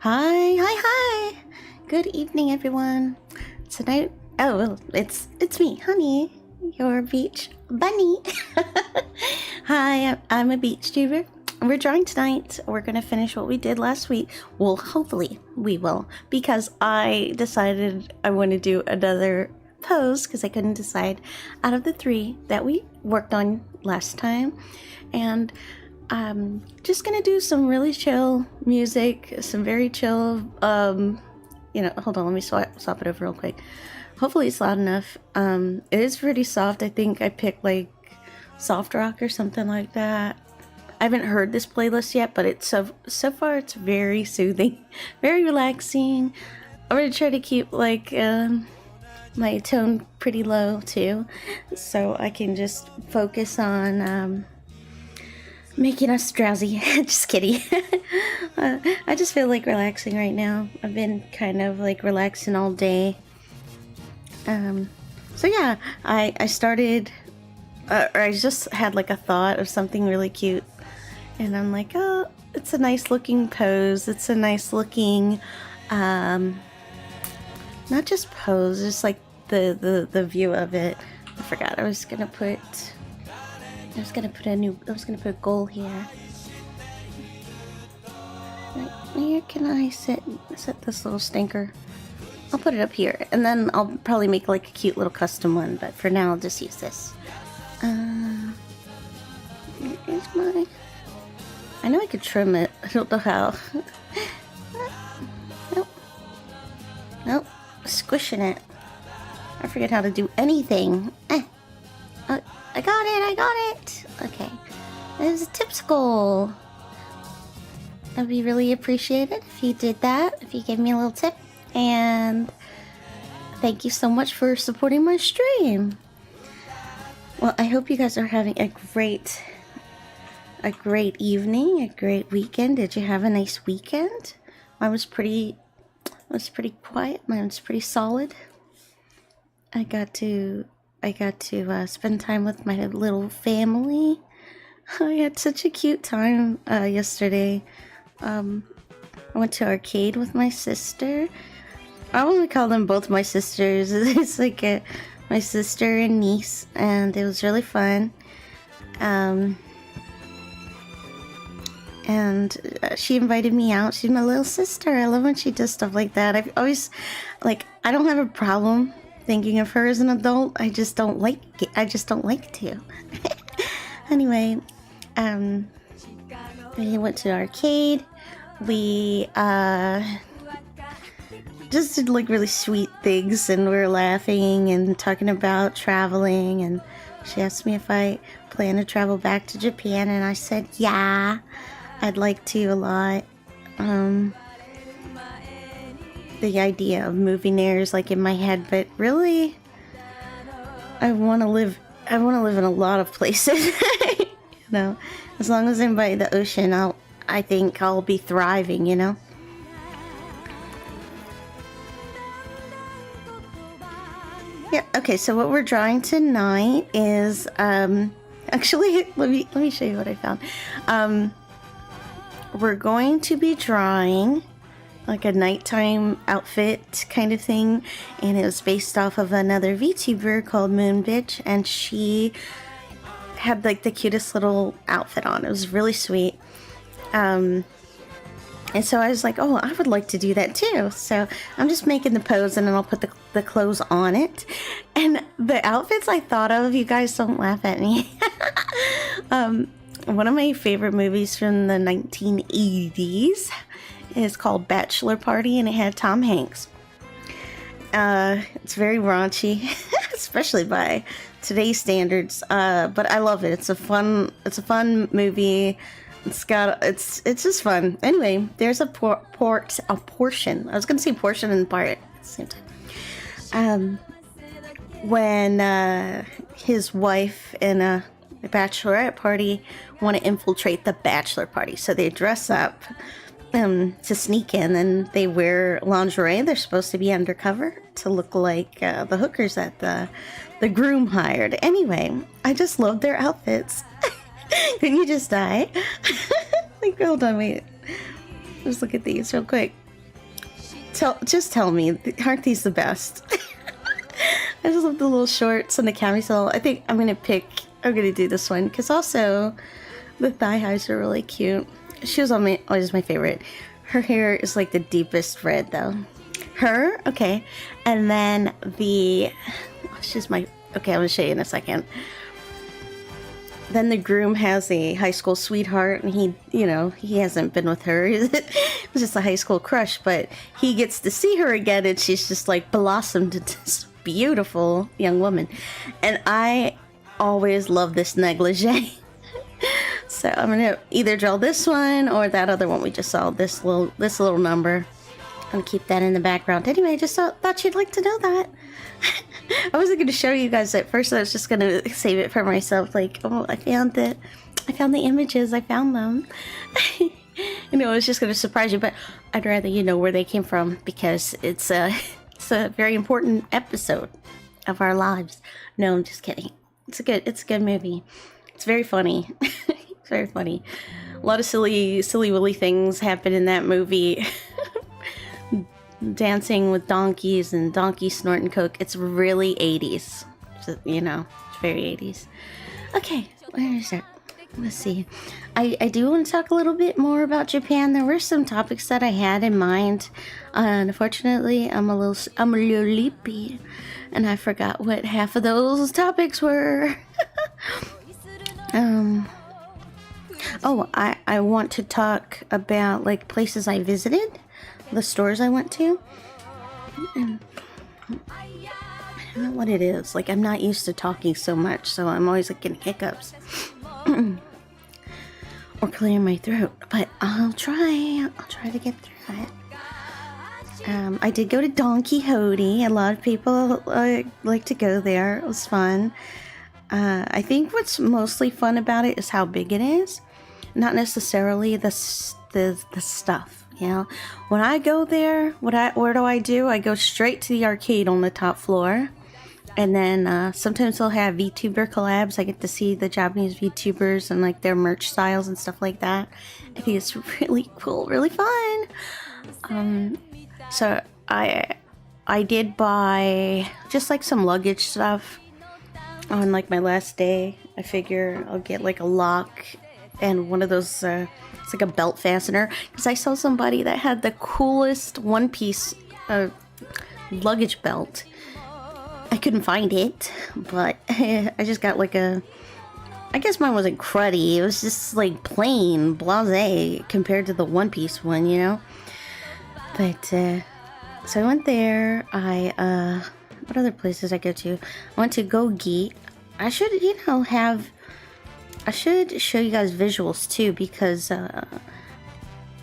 Hi. Good evening, everyone. Tonight, well, it's me, Honey, your beach bunny. Hi, I'm a beach tuber. We're drawing tonight. We're gonna finish what we did last week. Well, hopefully we will, because I decided I want to do another pose because I couldn't decide out of the 3 that we worked on last time, and I'm just gonna do some really chill music, some very chill, hold on, let me swap it over real quick. Hopefully it's loud enough. It is pretty soft. I think I picked like soft rock or something like that. I haven't heard this playlist yet, but it's so far it's very soothing, very relaxing. I'm gonna try to keep like my tone pretty low too, so I can just focus on making us drowsy. Just kidding. I just feel like relaxing right now. I've been kind of like relaxing all day. So yeah, I started, or I just had like a thought of something really cute, and I'm like, oh, it's a nice looking pose. It's a nice looking, not just pose, just like the view of it. I forgot. I was gonna put a goal here. Right, where can I set this little stinker? I'll put it up here, and then I'll probably make like a cute little custom one, but for now I'll just use this. Here's my... I know I could trim it. I don't know how. Nope. Squishing it. I forget how to do anything. I got it! Okay. There's a tipsicle. That'd be really appreciated if you did that, if you gave me a little tip. And thank you so much for supporting my stream. Well, I hope you guys are having a great evening, a great weekend. Did you have a nice weekend? Mine was pretty quiet. Mine was pretty solid. I got to spend time with my little family. I had such a cute time yesterday. I went to arcade with my sister. I only call them both my sisters. It's like my sister and niece, and it was really fun. And she invited me out. She's my little sister. I love when she does stuff like that. I've always, like, I don't have a problem thinking of her as an adult. I just don't like it. I just don't like to. Anyway, we went to the arcade. We just did like really sweet things, and we were laughing and talking about traveling, and she asked me if I plan to travel back to Japan, and I said yeah, I'd like to a lot. The idea of moving there is like in my head, but really I want to live in a lot of places. You know, as long as I'm by the ocean, I think I'll be thriving, you know. Yeah, okay, so what we're drawing tonight is actually let me show you what I found. We're going to be drawing like a nighttime outfit kind of thing, and it was based off of another VTuber called Moon Bitch, and she had like the cutest little outfit on. It was really sweet. And so I was like, oh, I would like to do that too. So I'm just making the pose, and then I'll put the clothes on it. And the outfits I thought of, you guys don't laugh at me. One of my favorite movies from the 1980s is called Bachelor Party, and it had Tom Hanks. It's very raunchy, especially by today's standards. But I love it. It's a fun movie. It's just fun. Anyway, there's a portion. I was gonna say portion and part at the same time. When his wife and a bachelorette party want to infiltrate the bachelor party, so they dress up to sneak in, and they wear lingerie. They're supposed to be undercover to look like the hookers that the groom hired. Anyway, I just love their outfits. Couldn't you just die? Like, hold on, wait. Just look at these real quick. Just tell me, aren't these the best? I just love the little shorts and the camisole. I think I'm gonna do this one because also the thigh highs are really cute. She was always my favorite. Her hair is like the deepest red though. Her, okay, and then okay, I'm gonna show you in a second. Then the groom has a high school sweetheart, and he hasn't been with her. It was just a high school crush, but he gets to see her again, and she's just like blossomed into this beautiful young woman. And I always love this negligee. So I'm gonna either draw this one or that other one we just saw. This little number. I'm gonna keep that in the background. Anyway, I just thought you'd like to know that. I wasn't going to show you guys at first. I was just going to save it for myself. Like, oh, I found the images. I found them. I was just going to surprise you, but I'd rather you know where they came from because it's a very important episode of our lives. No, I'm just kidding. It's a good movie. It's very funny. It's very funny. A lot of silly willy things happen in that movie. Dancing with donkeys and donkeys snorting coke. It's really 80s. So, it's very 80s. Okay, where is it? Let's see. I do want to talk a little bit more about Japan. There were some topics that I had in mind. Unfortunately, I'm a little sleepy, and I forgot what half of those topics were. Oh, I want to talk about like places I visited. The stores I went to. And I don't know what it is. Like, I'm not used to talking so much, so I'm always like getting hiccups. Or clearing my throat. But I'll try to get through it. I did go to Don Quixote. A lot of people like to go there. It was fun. I think what's mostly fun about it is how big it is. Not necessarily the stuff. When I go there, where do? I go straight to the arcade on the top floor. And then sometimes they'll have Vtuber collabs. I get to see the Japanese Vtubers and like their merch styles and stuff like that. I think it's really cool, really fun. So I did buy just like some luggage stuff on like my last day. I figure I'll get like a lock and one of those it's like a belt fastener, because I saw somebody that had the coolest one-piece luggage belt. I couldn't find it, but I just got like I guess mine wasn't cruddy. It was just like plain blasé compared to the one-piece one, But so I went there. What other places I go to? I went to Gogi. I should show you guys visuals too, because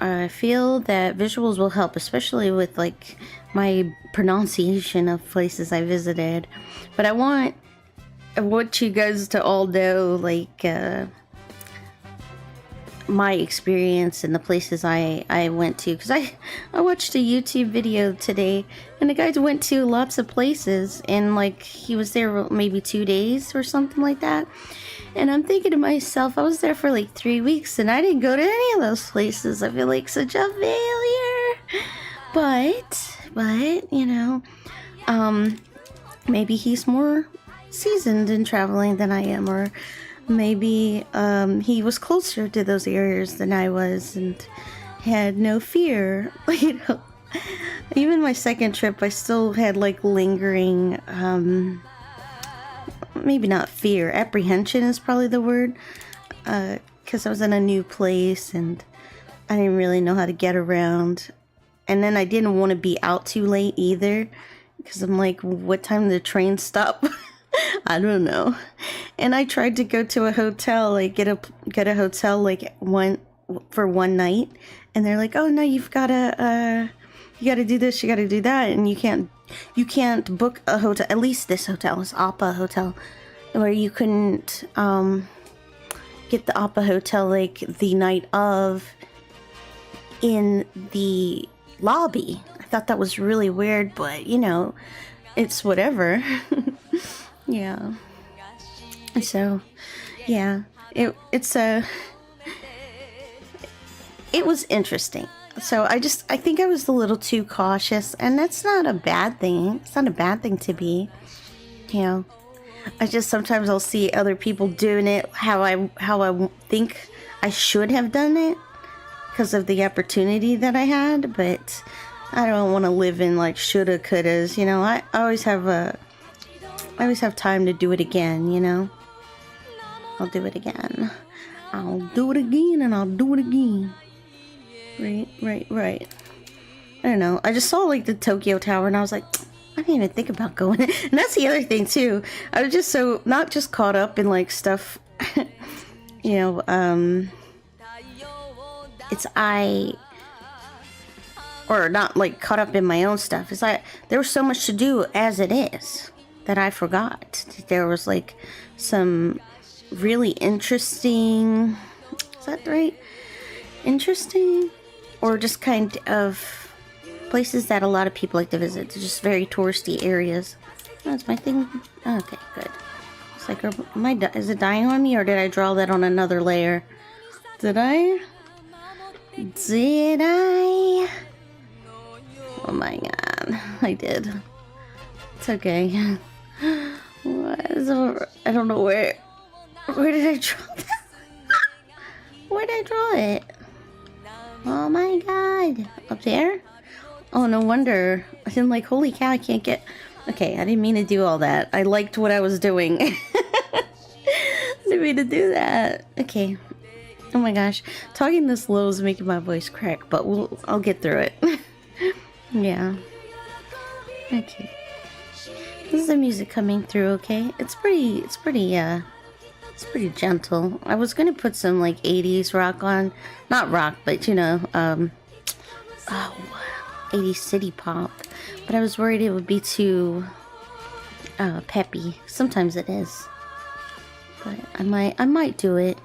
I feel that visuals will help, especially with like my pronunciation of places I visited. But I want you guys to all know like my experience and the places I went to, because I watched a YouTube video today and the guy went to lots of places and like he was there maybe 2 days or something like that. And I'm thinking to myself, I was there for like 3 weeks and I didn't go to any of those places. I feel like such a failure. But maybe he's more seasoned in traveling than I am, or maybe he was closer to those areas than I was and had no fear. Even my second trip, I still had like lingering maybe not fear, apprehension is probably the word, because I was in a new place and I didn't really know how to get around, and then I didn't want to be out too late either, because I'm like, what time did the train stop? I don't know. And I tried to go to a hotel, like get a hotel like for one night, and they're like, oh no, you gotta do this, you gotta do that, and you can't book a hotel. At least this hotel is Appa Hotel, where you couldn't get the Appa Hotel like the night of in the lobby. I thought that was really weird, but it's whatever. Yeah. So, yeah, it was interesting. So I think I was a little too cautious, and that's not a bad thing. It's not a bad thing to be, you know. I just sometimes I'll see other people doing it how I think I should have done it because of the opportunity that I had, but I don't want to live in like shoulda couldas, you know. I always have time to do it again, you know. I'll do it again. I'll do it again and I'll do it again. Right. I don't know. I just saw like the Tokyo Tower and I was like, I didn't even think about going. And that's the other thing too. I was just so not just caught up in like stuff, you know, or not like caught up in my own stuff. It's like there was so much to do as it is that I forgot. There was like some really interesting, is that right? Interesting? Or just kind of places that a lot of people like to visit. They're just very touristy areas. That's my thing. Okay, good. It's like, is it dying on me or did I draw that on another layer? Did I? Oh my god, I did. It's okay. I don't know where did I draw that? Where did I draw it? Oh my god. Up there? Oh, no wonder. I'm like, holy cow, I can't get... Okay, I didn't mean to do all that. I liked what I was doing. Didn't mean to do that. Okay. Oh my gosh. Talking this low is making my voice crack, but I'll get through it. Yeah. Okay. This is the music coming through, okay? It's pretty gentle. I was gonna put some like 80s rock on. Not rock, but you know, 80s city pop. But I was worried it would be too peppy. Sometimes it is. But I might do it.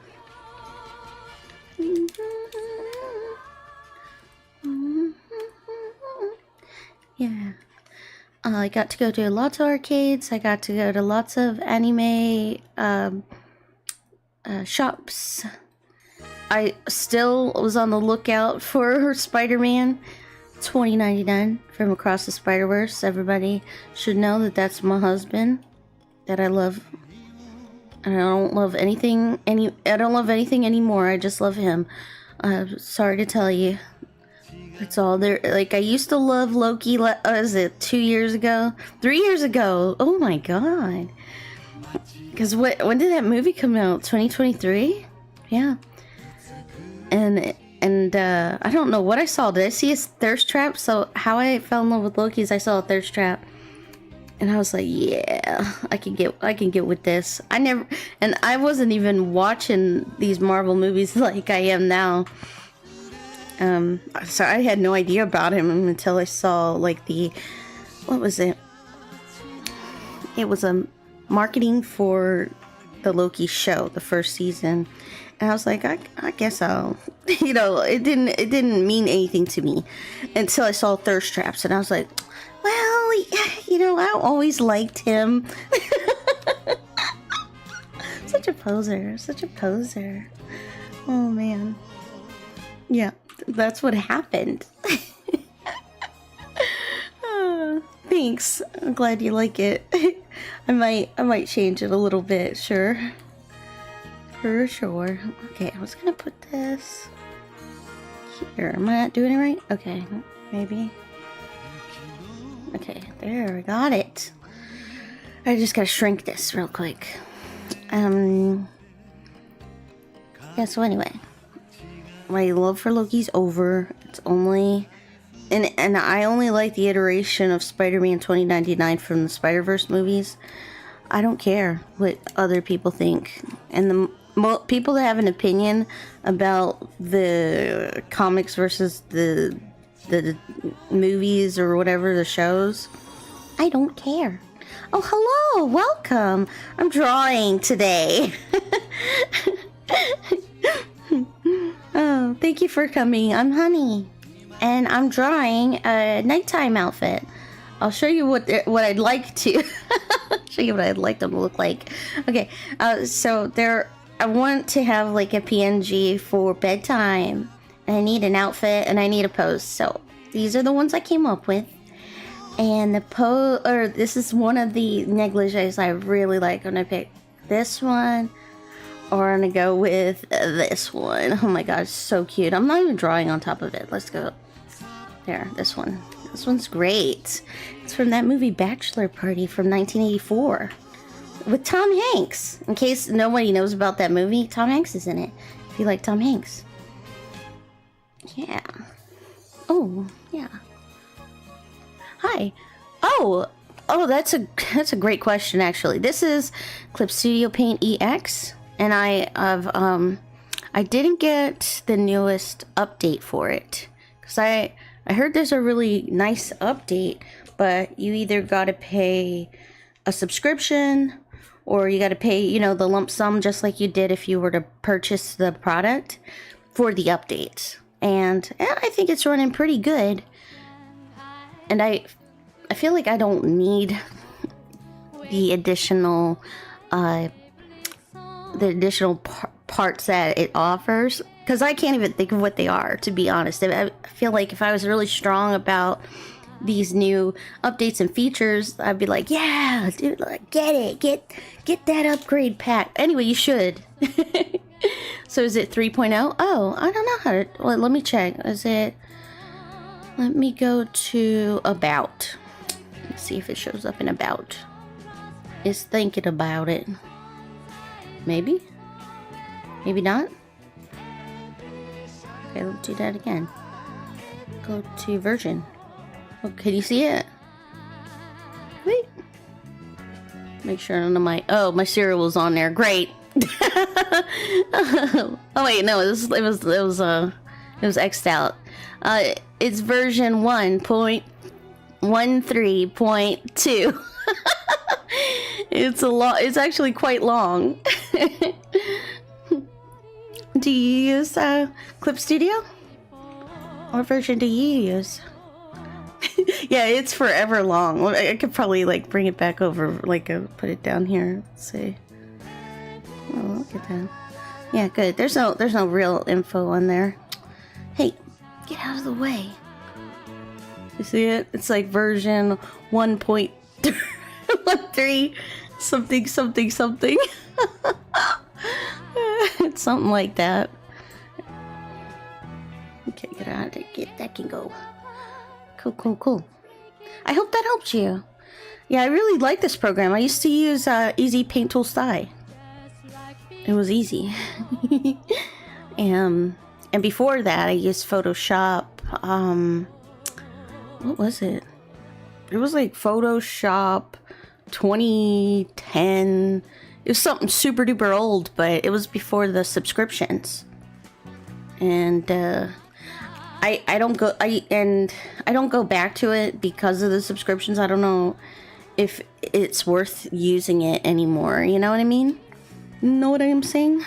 Yeah. I got to go to lots of arcades. I got to go to lots of anime shops. I still was on the lookout for Spider-Man 2099 from Across the Spider-Verse. Everybody should know that that's my husband that I love. And I don't love anything anymore. I just love him. Sorry to tell you. It's all there. Like, I used to love Loki, was it 2 years ago? 3 years ago. Oh my god. Because when did that movie come out? 2023? Yeah. And I don't know what I saw. Did I see a thirst trap? So how I fell in love with Loki is I saw a thirst trap. And I was like, yeah, I can get with this. I wasn't even watching these Marvel movies like I am now. So I had no idea about him until I saw like what was it? It was a marketing for the Loki show, the first season. And I was like, I guess I'll, you know, it didn't mean anything to me until I saw thirst traps. And I was like, well, you know, I always liked him. Such a poser. Oh man. Yeah, that's what happened. Thanks. I'm glad you like it. I might change it a little bit, sure. For sure. Okay, I was gonna put this here. Am I not doing it right? Okay, maybe. Okay, there, we got it. I just gotta shrink this real quick. Yeah, so anyway. My love for Loki's over. It's only... And I only like the iteration of Spider-Man 2099 from the Spider-Verse movies. I don't care what other people think. And the people that have an opinion about the comics versus the movies or whatever, the shows, I don't care. Oh, hello! Welcome! I'm drawing today. Oh, thank you for coming. I'm Honey. And I'm drawing a nighttime outfit. I'll show you what I'd like to show you what I'd like them to look like. Okay, so I want to have like a PNG for bedtime, I need an outfit, and I need a pose. So these are the ones I came up with. And the this is one of the negligees I really like. I'm gonna pick this one, or I'm gonna go with this one. Oh my gosh, so cute. I'm not even drawing on top of it. Let's go. There, this one. This one's great. It's from that movie Bachelor Party from 1984 with Tom Hanks. In case nobody knows about that movie, Tom Hanks is in it. If you like Tom Hanks. Yeah. Oh, yeah. Hi. Oh, that's a great question actually. This is Clip Studio Paint EX, and I didn't get the newest update for it because I heard there's a really nice update, but you either got to pay a subscription or you got to pay, you know, the lump sum just like you did if you were to purchase the product for the update. And I think it's running pretty good. And I feel like I don't need the additional parts that it offers, because I can't even think of what they are, to be honest. I feel like if I was really strong about these new updates and features, I'd be like, yeah, dude, like, get it, get that upgrade pack. Anyway, you should. So is it 3.0? Oh, I don't know how to, well, let me check. Is it, let me go to about. Let's see if it shows up in about. It's thinking about it. Maybe? Maybe not? Okay, let's do that again. Go to version. Oh, can you see it? Wait. Make sure none of my cereal was on there. Great. Oh wait, no, it was X'd out. It's version 1.13.2. It's actually quite long. Do you use Clip Studio? What version do you use? Yeah, it's forever long. I could probably like bring it back over, like put it down here. Let's see. Oh, look at that. Yeah, good. There's no real info on there. Hey, get out of the way. You see it? It's like version 1.13 something. It's something like that. Okay, get out of there. That can go. Cool. I hope that helped you. Yeah, I really like this program. I used to use Easy Paint Tool Sty. It was easy. And before that, I used Photoshop. What was it? It was like Photoshop 2010. It was something super duper old, but it was before the subscriptions. And I don't go back to it because of the subscriptions. I don't know if it's worth using it anymore. You know what I mean? Know what I'm saying?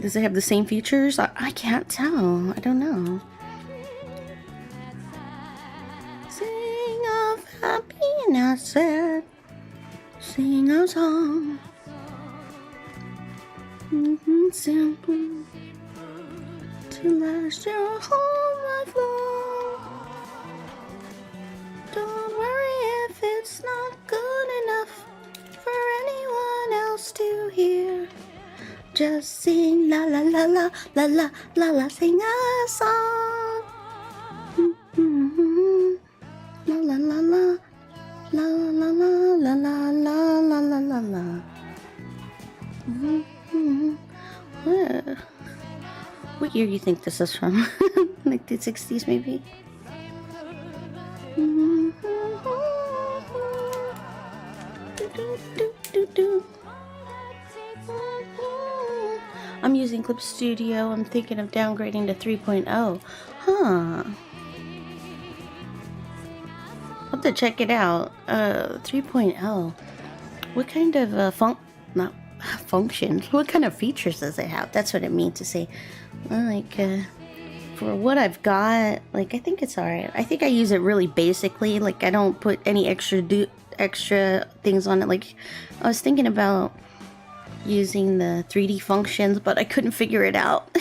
Does it have the same features? I can't tell. I don't know. Sing of happiness, sing a song. Simple to last your whole life long. Don't worry if it's not good enough for anyone else to hear. Just sing la la la la la la la la, sing a song. La la la la la la la la la la la la la. What year do you think this is from? Like the 60s maybe? I'm using Clip Studio. I'm thinking of downgrading to 3.0. Huh. I'll have to check it out. 3.0. What kind of not functions? What kind of features does it have? That's what it means to say. Like, for what I've got, like, I think it's alright. I think I use it really basically. Like, I don't put any extra things on it. Like, I was thinking about using the 3D functions, but I couldn't figure it out.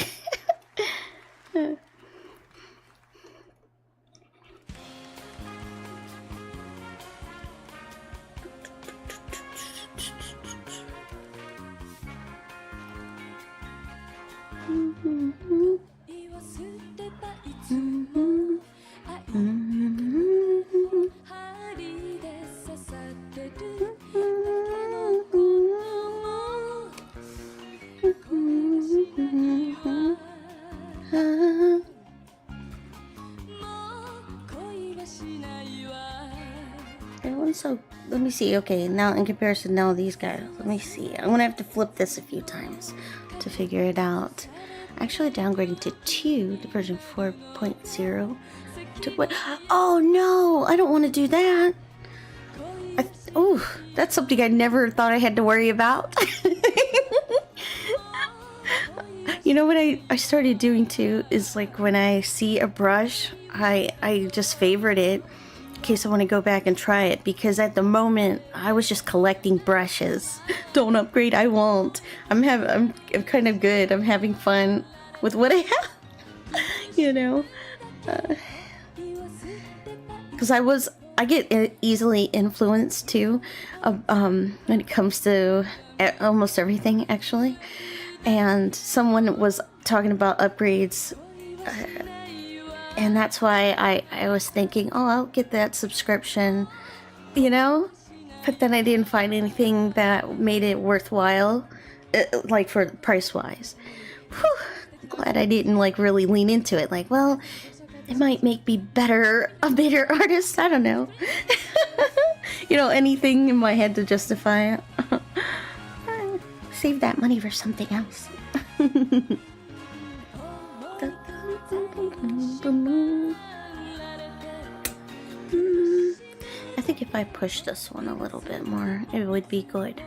So let me see. Okay, now in comparison, now these guys. Let me see. I'm gonna have to flip this a few times to figure it out. Actually, downgrading to 2, the version 4.0. To what? Oh no! I don't want to do that. Oh, that's something I never thought I had to worry about. You know what I started doing too is like when I see a brush, I just favorite it in case I want to go back and try it, because at the moment I was just collecting brushes. Don't upgrade, I won't. I'm kind of good. I'm having fun with what I have. You know, because I get easily influenced too, when it comes to almost everything actually. And someone was talking about upgrades, and that's why I was thinking, oh, I'll get that subscription, you know? But then I didn't find anything that made it worthwhile, like for price-wise. Glad I didn't like really lean into it. Like, well, it might make me a better artist. I don't know. You know, anything in my head to justify it. Save that money for something else. I think if I push this one a little bit more, it would be good.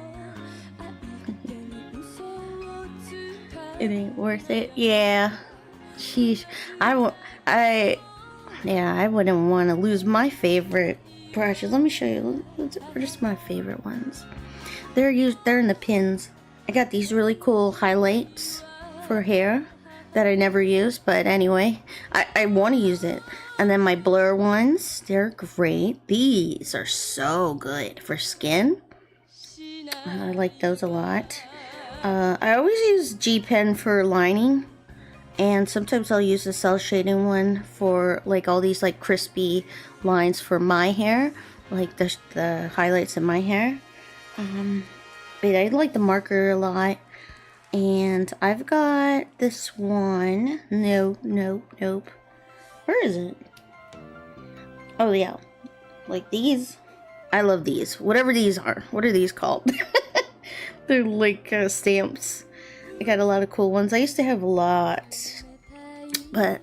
It ain't worth it. Yeah. Sheesh. I wouldn't want to lose my favorite brushes. Let me show you. What are just my favorite ones? They're in the pins. I got these really cool highlights for hair that I never use, but anyway, I want to use it. And then my blur ones, they're great. These are so good for skin. I like those a lot. I always use G Pen for lining, and sometimes I'll use the cell shading one for like all these like crispy lines for my hair, like the highlights in my hair. But I like the marker a lot. And I've got this one. Nope. Where is it? Oh yeah, like these. I love these. Whatever these are. What are these called? They're like stamps. I got a lot of cool ones. I used to have a lot, but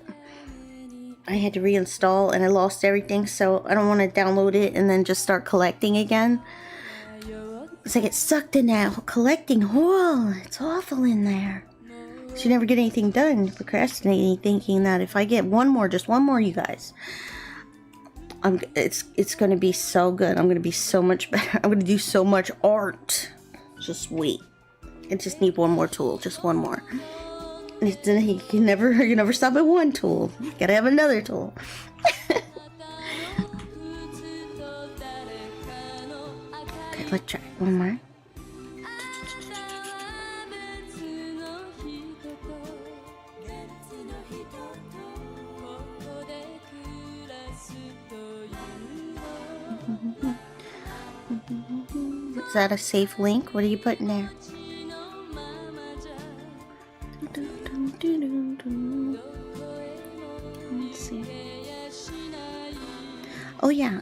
I had to reinstall and I lost everything, so I don't want to download it and then just start collecting again. Because I get sucked in that collecting hole. It's awful in there. So you never get anything done. Procrastinating, thinking that if I get just one more, you guys, it's gonna be so good. I'm gonna be so much better. I'm gonna do so much art. Just wait. I just need one more tool. Just one more. You never stop at one tool. You gotta have another tool. Okay, let's try one more. Is that a safe link? What are you putting there? Let's see. Oh yeah.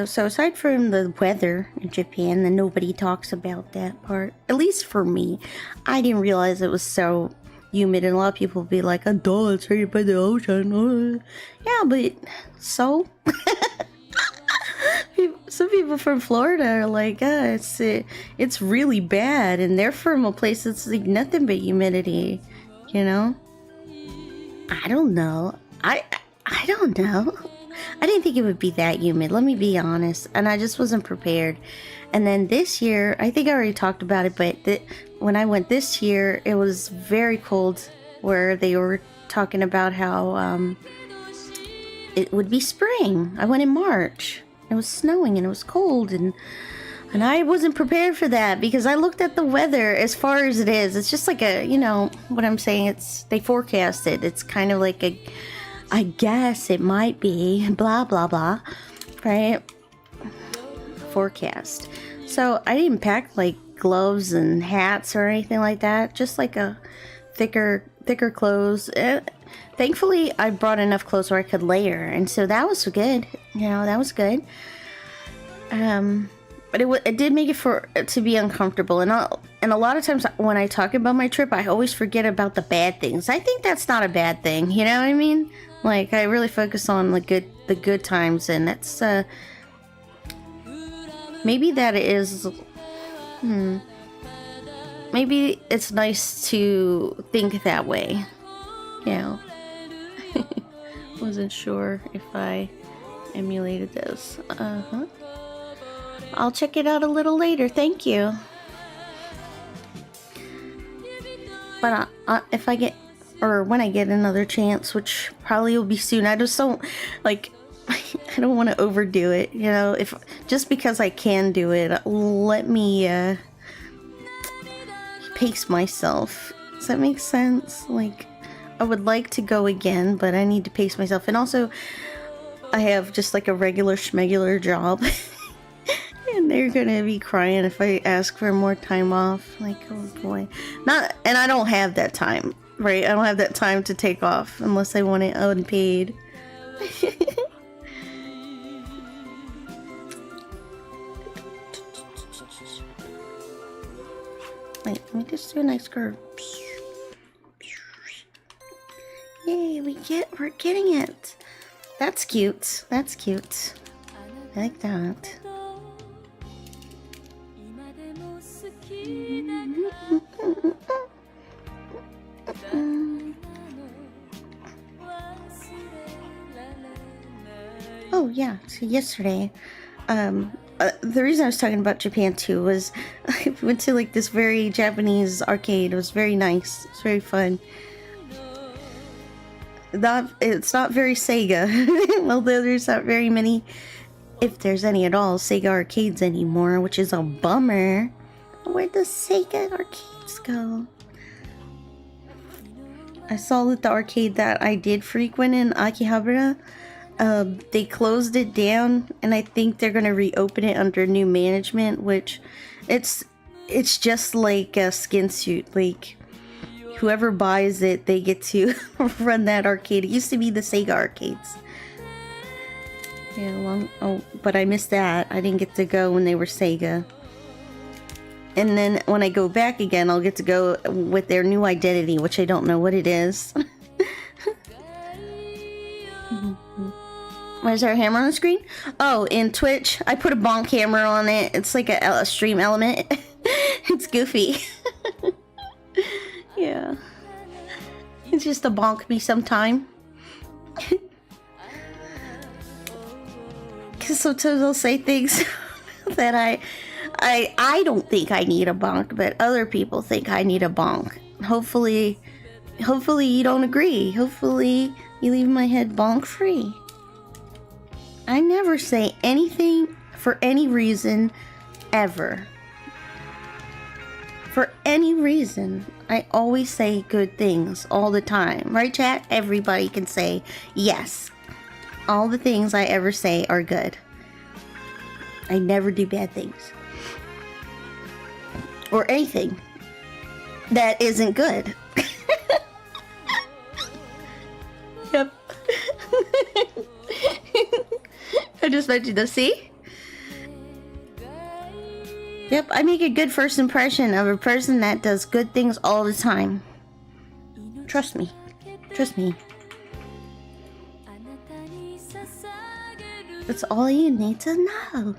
So aside from the weather in Japan, then nobody talks about that part. At least for me, I didn't realize it was so humid, and a lot of people be like, "Oh, duh, it's right by the ocean." Yeah, but so. Some people from Florida are like, it's really bad, and they're from a place that's like nothing but humidity, you know? I don't know. I don't know. I didn't think it would be that humid, let me be honest, and I just wasn't prepared. And then this year, I think I already talked about it, but when I went this year, it was very cold where they were talking about how it would be spring. I went in March. It was snowing and it was cold, and I wasn't prepared for that because I looked at the weather as far as it is. It's just like a, you know, what I'm saying, it's, they forecast it. It's kind of like a, I guess it might be, blah, blah, blah, right? Forecast. So I didn't pack like gloves and hats or anything like that. Just like a thicker clothes. Thankfully, I brought enough clothes where I could layer, and so that was good. You know, that was good. But it did make it to be uncomfortable, and a lot of times when I talk about my trip, I always forget about the bad things. I think that's not a bad thing, you know what I mean? Like, I really focus on the good times, and that's maybe that is maybe it's nice to think that way, you know. Wasn't sure if I emulated this. I'll check it out a little later, thank you. But if I get, or when I get another chance, which probably will be soon, I just don't, like, I don't want to overdo it, you know. If just because I can do it, let me pace myself. Does that make sense? Like, I would like to go again, but I need to pace myself. And also, I have just like a regular schmegular job. And they're gonna be crying if I ask for more time off. Like, oh boy. And I don't have that time, right? I don't have that time to take off unless I want it unpaid. Wait, let me just do a nice curve. Yay, we're getting it. That's cute. That's cute. I like that. Oh yeah, so yesterday, the reason I was talking about Japan too was I went to like this very Japanese arcade. It was very nice. It's very fun. It's not very Sega, although there's not very many, if there's any at all, Sega arcades anymore, which is a bummer. Where'd the Sega arcades go? I saw that the arcade that I did frequent in Akihabara, they closed it down, and I think they're gonna reopen it under new management, which it's just like a skin suit. Like, whoever buys it, they get to run that arcade. It used to be the Sega arcades. Yeah, but I missed that. I didn't get to go when they were Sega. And then when I go back again, I'll get to go with their new identity, which I don't know what it is. Why is there a hammer on the screen? Oh, in Twitch, I put a bonk hammer on it. It's like a stream element. It's goofy. Yeah. It's just to bonk me sometime. Because sometimes I'll say things that I don't think I need a bonk, but other people think I need a bonk. Hopefully you don't agree. Hopefully you leave my head bonk free. I never say anything for any reason, ever. For any reason. I always say good things all the time. Right, chat? Everybody can say yes. All the things I ever say are good. I never do bad things. Or anything that isn't good. Yep. I just mentioned this, see? Yep, I make a good first impression of a person that does good things all the time. Trust me. Trust me. That's all you need to know.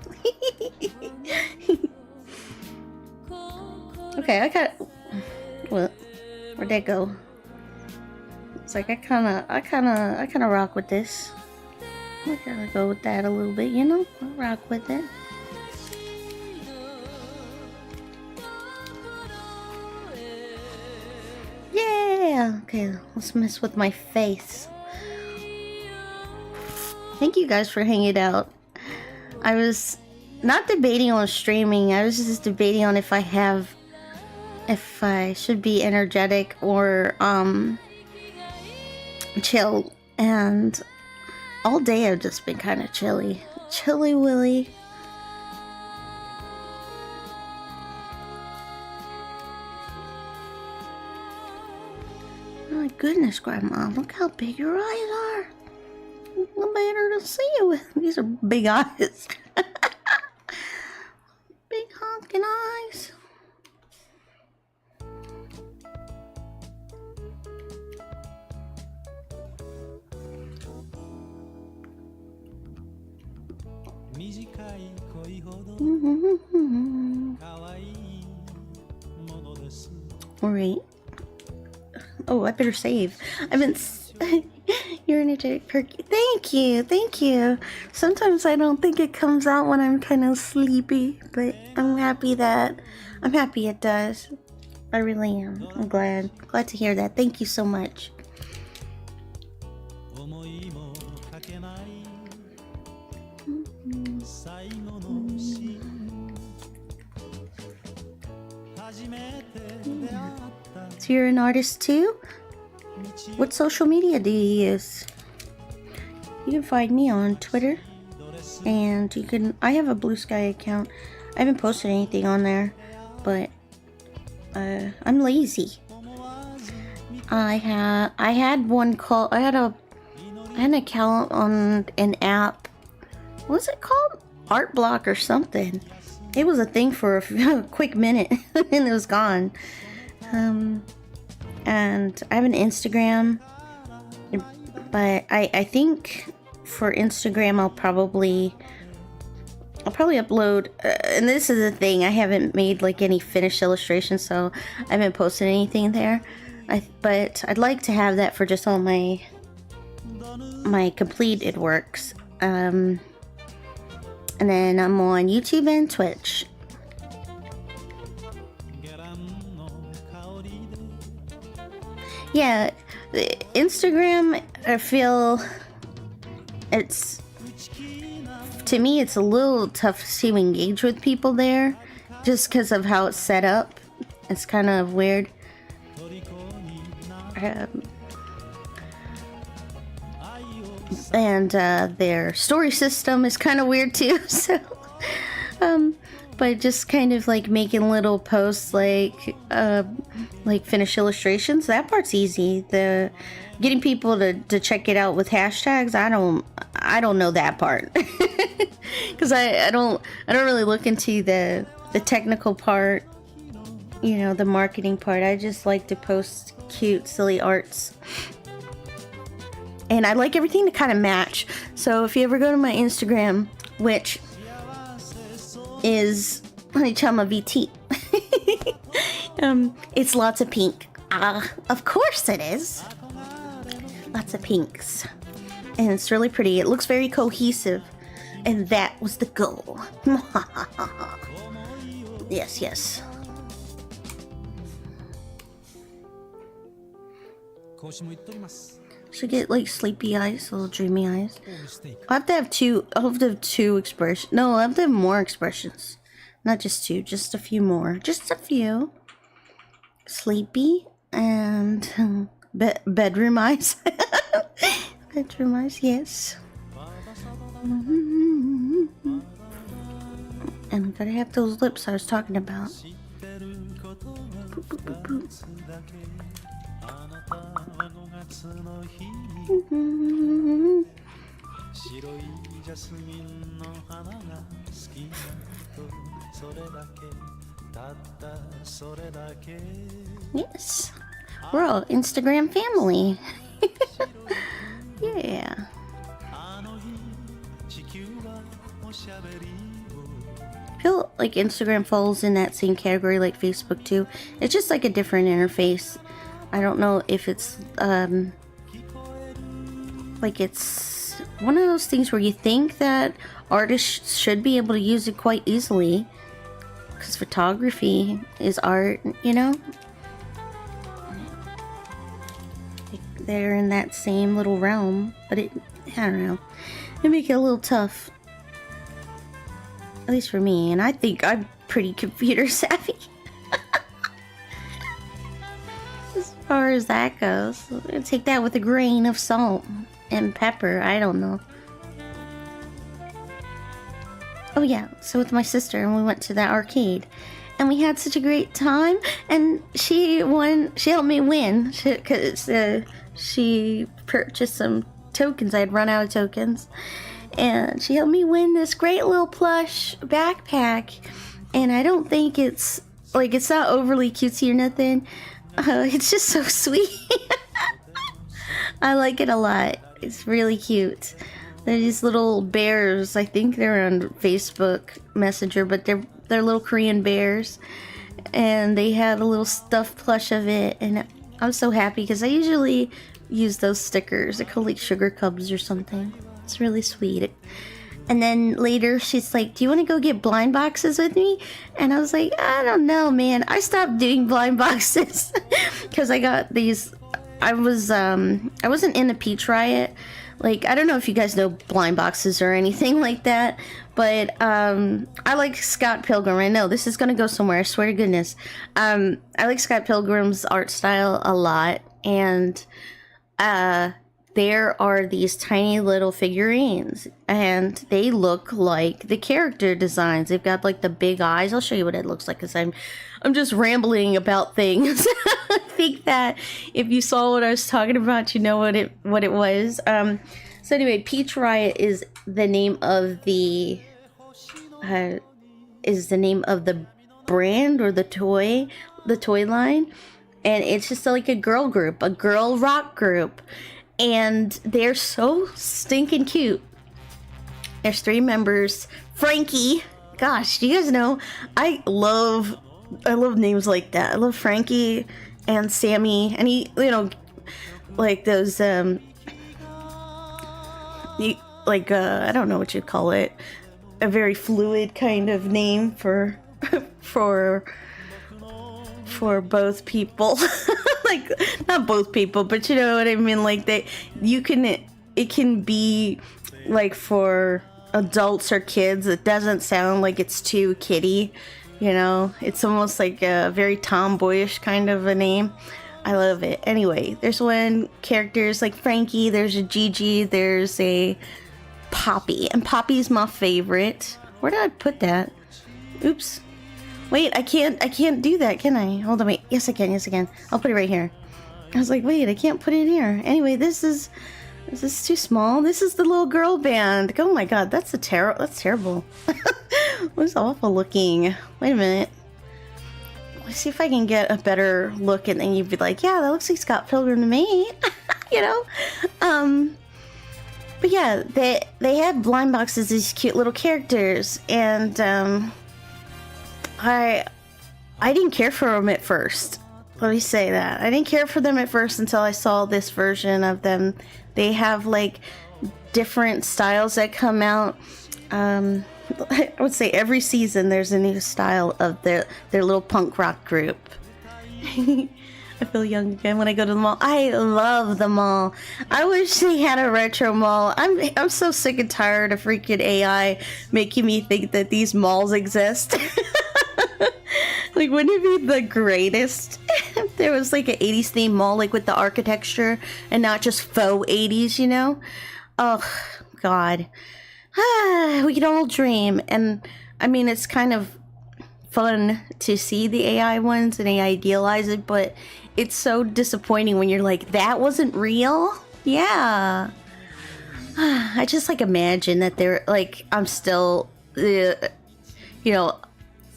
Okay, I got. Well, where'd that go? It's like I kind of rock with this. I gotta go with that a little bit, you know. I'll rock with it. Yeah. Yeah, okay, let's mess with my face. Thank you guys for hanging out. I was not debating on streaming, I was just debating on if I should be energetic or chill, and all day I've just been kind of chilly willy. Oh my goodness, Grandma, look how big your eyes are. No better to see you with. These are big eyes. Big honking eyes. Alright. Oh, I better save. I've been... You're energetic, perky. Thank you. Sometimes I don't think it comes out when I'm kind of sleepy, but I'm happy it does. I really am. I'm glad to hear that. Thank you so much. So you're an artist too? What social media do you use? You can find me on Twitter, and I have a Blue Sky account. I haven't posted anything on there, but I'm lazy. I had an account on an app. What's it called? Art Block or something. It was a thing for a quick minute and it was gone. And I have an Instagram, but I think for Instagram I'll probably upload, and this is the thing, I haven't made like any finished illustrations, so I haven't posted anything there. But I'd like to have that for just all my completed works. And then I'm on YouTube and Twitch. Yeah, Instagram, I feel to me it's a little tough to engage with people there, just because of how it's set up. It's kind of weird. And their story system is kind of weird too. So, but just kind of like making little posts like finished illustrations, that part's easy. The getting people to check it out with hashtags, I don't know that part. Because I don't really look into the technical part, you know, the marketing part. I just like to post cute, silly arts. And I like everything to kind of match. So if you ever go to my Instagram, which is Chama VT, it's lots of pink. Of course it is. Lots of pinks. And it's really pretty. It looks very cohesive. And that was the goal. Yes. Should get like sleepy eyes, little dreamy eyes. I'll have to have two expressions. No, I'll have to have more expressions. Not just two, just a few more. Just a few. Sleepy and bedroom eyes. Bedroom eyes, yes. And I gotta have those lips I was talking about. Boop, boop, boop, boop. Yes, we're all Instagram family. Yeah. I feel like Instagram falls in that same category like Facebook too. It's just like a different interface. I don't know if it's like it's one of those things where you think that artists should be able to use it quite easily, because photography is art, you know. they're in that same little realm, but I don't know. They make it a little tough. At least for me, and I think I'm pretty computer savvy. As far as that goes, I'll take that with a grain of salt and pepper, I don't know. Oh yeah, so with my sister, and we went to that arcade. And we had such a great time, and she helped me win, because she purchased some tokens. I had run out of tokens. And she helped me win this great little plush backpack. And I don't think it's not overly cutesy or nothing. It's just so sweet. I like it a lot. It's really cute. They're these little bears. I think they're on Facebook Messenger, but they're little Korean bears. And they had a little stuffed plush of it. And I'm so happy because I usually use those stickers. They're called like sugar cubs or something. It's really sweet. And then later she's like, do you want to go get blind boxes with me? And I was like, I don't know, man. I stopped doing blind boxes because I got these. I wasn't in the Peach Riot. Like, I don't know if you guys know blind boxes or anything like that, but I like Scott Pilgrim. I know this is gonna go somewhere, I swear to goodness. I like Scott Pilgrim's art style a lot, and there are these tiny little figurines, and they look like the character designs. They've got like the big eyes. I'll show you what it looks like because I'm just rambling about things. I think that if you saw what I was talking about, you know what it was. So anyway, Peach Riot is the name of the brand or the toy line, and it's just like a girl group, a girl rock group. And they're so stinking cute. There's 3 members. Frankie. Gosh, do you guys know? I love names like that. I love Frankie and Sammy. And he, like those, I don't know what you'd call it. A very fluid kind of name for both people. Like, not both people, but you know what I mean. Like it can be like for adults or kids. It doesn't sound like it's too kiddie, it's almost like a very tomboyish kind of a name. I love it. Anyway, there's one character's like Frankie, there's a Gigi, there's a Poppy, and Poppy's my favorite. Where did I put that? Oops. Wait, I can't do that, can I? Hold on, wait. Yes, I can. I'll put it right here. I was like, wait, I can't put it in here. Anyway, this is too small. This is the little girl band. Oh my god, that's terrible. That's awful looking. Wait a minute. Let's see if I can get a better look, and then you'd be like, yeah, that looks like Scott Pilgrim to me. But yeah, they had blind boxes, these cute little characters, and I didn't care for them at first. Let me say that. I didn't care for them at first until I saw this version of them. They have like different styles that come out. I would say every season there's a new style of their little punk rock group. I feel young again when I go to the mall. I love the mall. I wish they had a retro mall. I'm so sick and tired of freaking AI making me think that these malls exist. Like, wouldn't it be the greatest if there was like an 80s themed mall, like with the architecture and not just faux 80s, Oh, God. We can all dream. And I mean, it's kind of fun to see the AI ones and they idealize it, but it's so disappointing when you're like, that wasn't real? Yeah. I just like imagine that they're like, I'm still,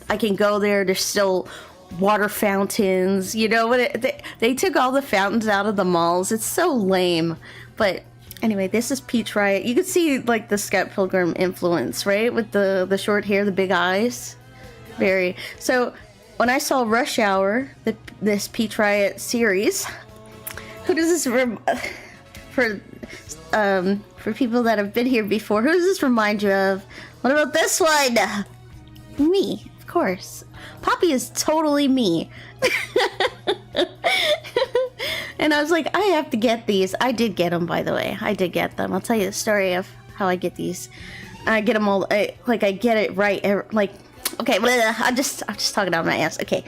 I can go there. There's still water fountains, but they took all the fountains out of the malls. It's so lame. But anyway, this is Peach Riot. You can see like the Scott Pilgrim influence, right? With the short hair, the big eyes. Very. So when I saw Rush Hour, this Peach Riot series, who does this for people that have been here before? Who does this remind you of? What about this one? Me. Of course. Poppy is totally me. And I was like, I have to get these. I did get them, by the way. I did get them. I'll tell you the story of how I get these. I get them all, I get it right. Like, okay, I'm just talking out my ass. Okay.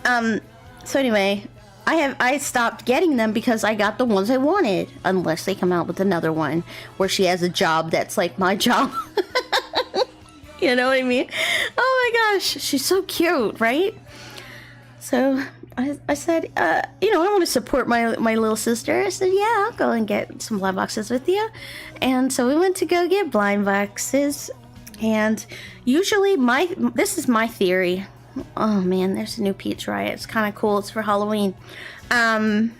So anyway, I stopped getting them because I got the ones I wanted. Unless they come out with another one where she has a job that's like my job. You know what I mean? Oh my gosh, she's so cute, right? So I said, you know, I want to support my little sister. I said, yeah, I'll go and get some blind boxes with you. And so we went to go get blind boxes. And usually this is my theory. Oh man, there's a new Peach Riot. It's kind of cool. It's for Halloween. My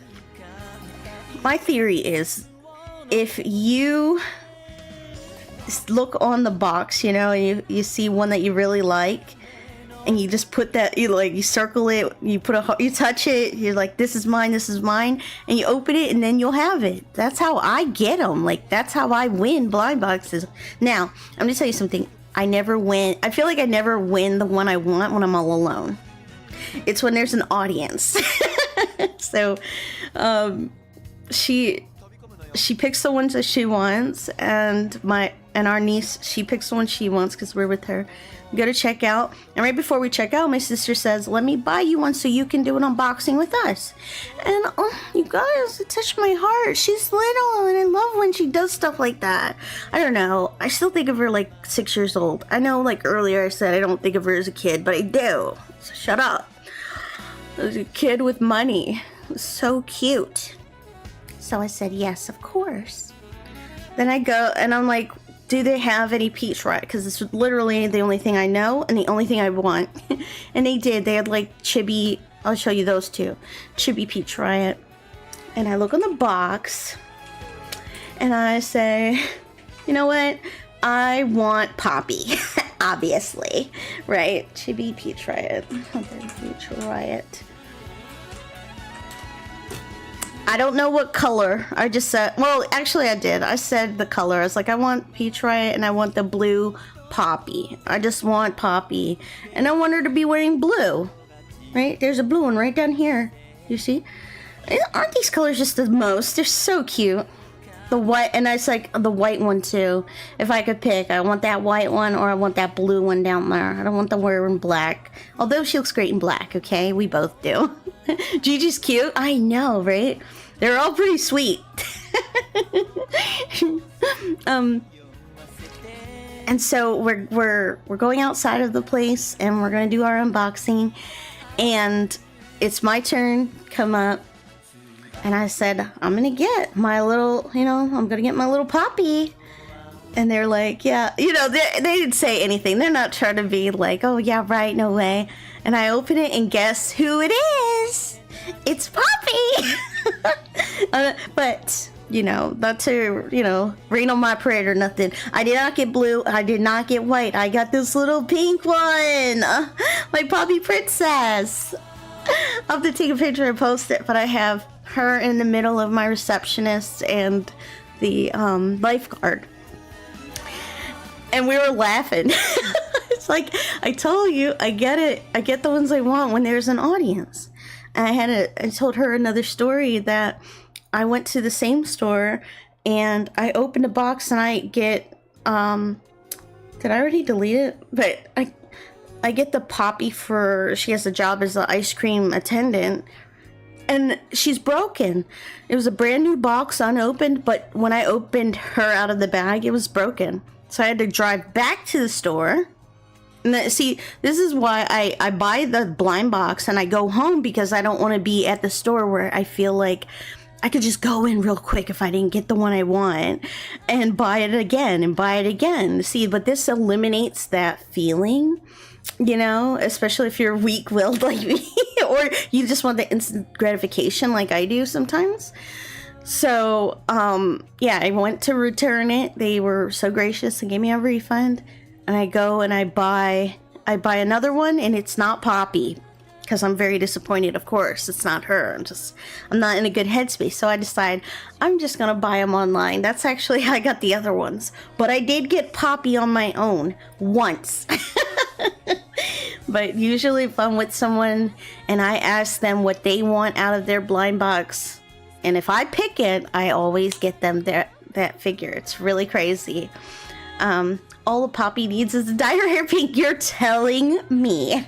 theory is if you look on the box, you know, and you see one that you really like, and you just put that, you circle it, you touch it, you're like, this is mine, and you open it, and then you'll have it. That's how I get them. Like, that's how I win blind boxes. Now, I'm gonna tell you something. I never win. I feel like I never win the one I want when I'm all alone. It's when there's an audience. So, she picks the ones that she wants, and our niece, she picks the one she wants because we're with her. We go to check out, and right before we check out, my sister says, let me buy you one so you can do an unboxing with us. And oh, you guys, it touched my heart. She's little, and I love when she does stuff like that. I don't know. I still think of her like 6 years old. I know, like earlier I said I don't think of her as a kid, but I do. So shut up. There's a kid with money. It was so cute. So I said, yes, of course. Then I go, and I'm like, do they have any Peach Riot? Because it's literally the only thing I know and the only thing I want. And they did. They had like Chibi. I'll show you those two. Chibi Peach Riot. And I look on the box and I say, you know what? I want Poppy. Obviously. Right? Chibi Peach Riot. Peach Riot. I don't know what color. I just said, well, actually I did. I said the color. I was like, I want Peach Riot and I want the blue Poppy. I just want Poppy. And I want her to be wearing blue. Right? There's a blue one right down here. You see? Aren't these colors just the most? They're so cute. The white, and I was like, the white one too. If I could pick, I want that white one or I want that blue one down there. I don't want the wearing black. Although she looks great in black, okay? We both do. Gigi's cute. I know, right? They're all pretty sweet. And so we're going outside of the place and we're gonna do our unboxing. And it's my turn. Come up. And I said, I'm gonna get my little, I'm gonna get my little Poppy. And they're like, yeah, they didn't say anything. They're not trying to be like, oh yeah, right, no way. And I open it and guess who it is? It's Poppy. But, not to, rain on my parade or nothing. I did not get blue. I did not get white. I got this little pink one. My Poppy princess. I'll have to take a picture and post it, but I have her in the middle of my receptionist and the lifeguard. And we were laughing. It's like, I told you, I get it. I get the ones I want when there's an audience. And I told her another story that I went to the same store and I opened a box and I get, did I already delete it? But I get the Poppy she has a job as an ice cream attendant. And she's broken. It was a brand new box, unopened, but when I opened her out of the bag, it was broken. So I had to drive back to the store. And see, this is why I buy the blind box and I go home, because I don't want to be at the store where I feel like I could just go in real quick if I didn't get the one I want and buy it again. See, but this eliminates that feeling, especially if you're weak-willed like me or you just want the instant gratification like I do sometimes. So, yeah, I went to return it. They were so gracious and gave me a refund. And I go and I buy another one, and it's not Poppy, because I'm very disappointed. Of course, it's not her. I'm not in a good headspace. So I decide I'm just gonna buy them online. That's actually how I got the other ones. But I did get Poppy on my own once. But usually if I'm with someone and I ask them what they want out of their blind box, And if I pick it, I always get them that figure. It's really crazy. All the Poppy needs is to dye her hair pink. You're telling me.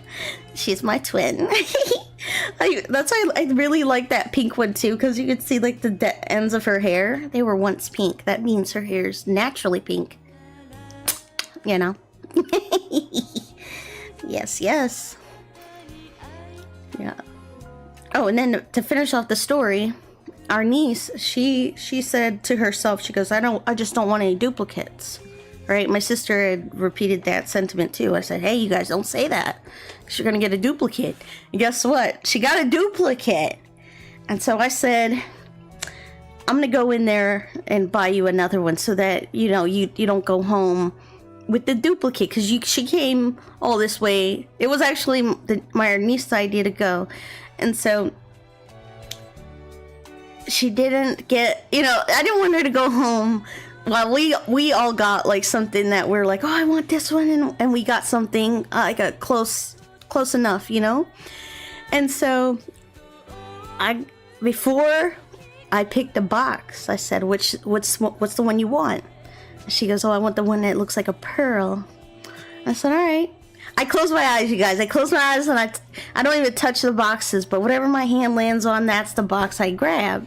She's my twin. That's why I really like that pink one too, because you could see like the ends of her hair. They were once pink. That means her hair's naturally pink. You know? Yes, yes. Yeah. Oh, and then to finish off the story, our niece, she said to herself, she goes, I just don't want any duplicates. Right? My sister had repeated that sentiment too. I said, hey, you guys don't say that, because you're gonna get a duplicate. And guess what? She got a duplicate. And so I said, I'm gonna go in there and buy you another one, so that you don't go home with the duplicate, because she came all this way. It was actually my niece's idea to go, and so she didn't get, I didn't want her to go home. Well, we all got like something that we're like, oh, I want this one, and we got something like a close enough, and so before I picked the box, I said, what's the one you want? She goes, oh, I want the one that looks like a pearl. I said, all right. I close my eyes, you guys. I close my eyes, and I don't even touch the boxes, but whatever my hand lands on, that's the box I grab.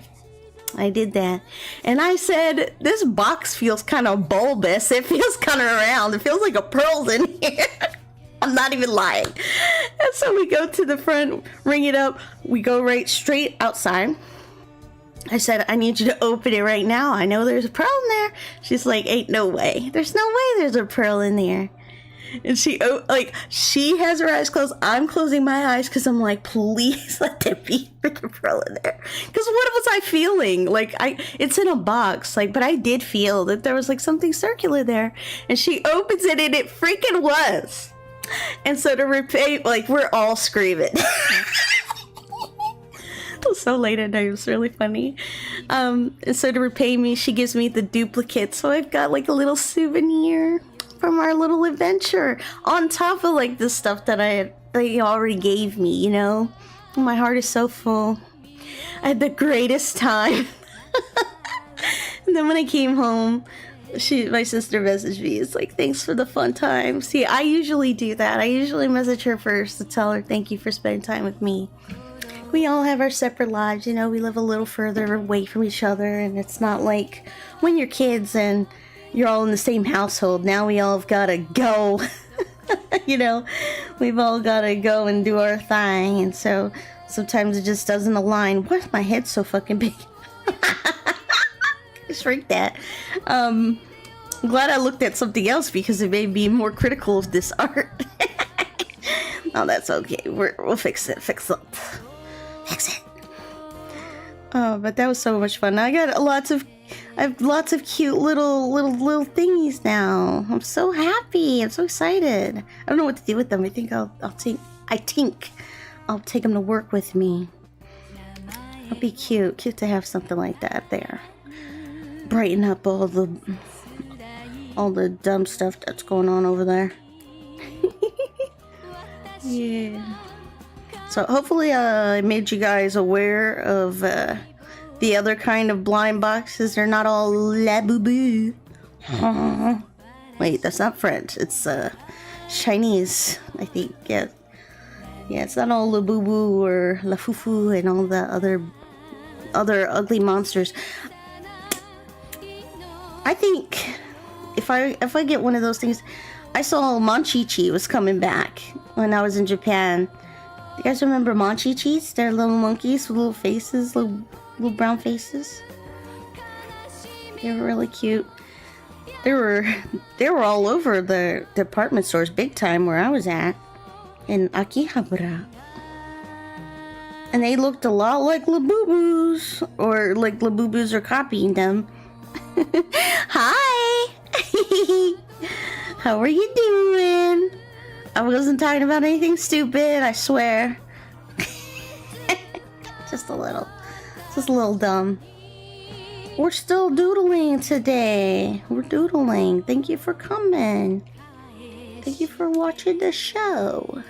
I did that. And I said, this box feels kind of bulbous. It feels kind of round. It feels like a pearl's in here. I'm not even lying. And so we go to the front, ring it up. We go right straight outside. I said, I need you to open it right now. I know there's a pearl in there. She's like, ain't no way. There's no way there's a pearl in there. And she has her eyes closed. I'm closing my eyes because I'm like, please let there be a freaking pearl in there. Because what was I feeling? Like, it's in a box, but I did feel that there was like something circular there. And she opens it, and it freaking was. And so to repay, we're all screaming. It was so late at night. It was really funny. And so to repay me, she gives me the duplicate. So I've got like a little souvenir from our little adventure on top of the stuff that they already gave me, My heart is so full. I had the greatest time. And then when I came home, my sister messaged me. It's like, thanks for the fun time. See, I usually do that. I usually message her first to tell her thank you for spending time with me. We all have our separate lives, we live a little further away from each other, and it's not like when you're kids and you're all in the same household. Now we all have gotta go. We've all gotta go and do our thing, and so sometimes it just doesn't align. Why's my head so fucking big? Shrink that. I'm glad I looked at something else, because it made me more critical of this art. Oh, that's okay. We'll fix it. Fix it. Oh, but that was so much fun. I have lots of cute little thingies now. I'm so happy. I'm so excited. I don't know what to do with them. I think I'll take them to work with me. It'll be cute to have something like that there. Brighten up all the dumb stuff that's going on over there. Yeah. So hopefully I made you guys aware of the other kind of blind boxes. They're not all la boo boo. Wait, that's not French. It's Chinese, I think. Yeah, it's not all la boo boo or la foo foo and all the other ugly monsters. I think if I get one of those things, I saw Monchichi was coming back when I was in Japan. You guys remember Monchichis? They're little monkeys with little faces, little brown faces. They were really cute. They were all over the department stores, big time, where I was at, in Akihabara. And they looked a lot like Labubu's, or like Labubu's are copying them. Hi! How are you doing? I wasn't talking about anything stupid, I swear. Just a little dumb. We're still doodling today. We're doodling. Thank you for coming. Thank you for watching the show.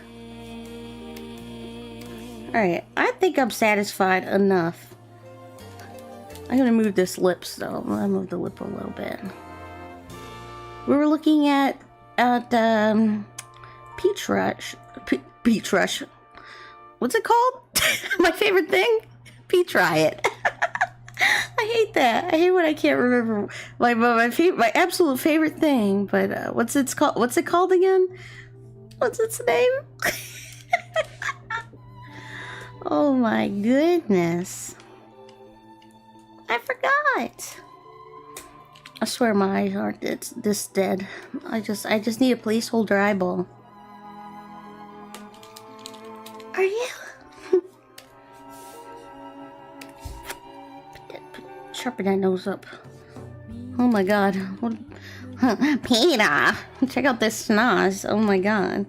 Alright, I think I'm satisfied enough. I'm gonna move this lips though. I'm gonna move the lip a little bit. We were looking at Peach Rush. Peach Rush. What's it called? My favorite thing? Peach Riot. I hate that. I hate when I can't remember my absolute favorite thing. But what's it called again? What's its name? Oh my goodness. I forgot. I swear my eyes aren't this dead. I just need a placeholder eyeball. Are you? Sharpen that nose up. Oh my god. Peter! Check out this snaz. Oh my god.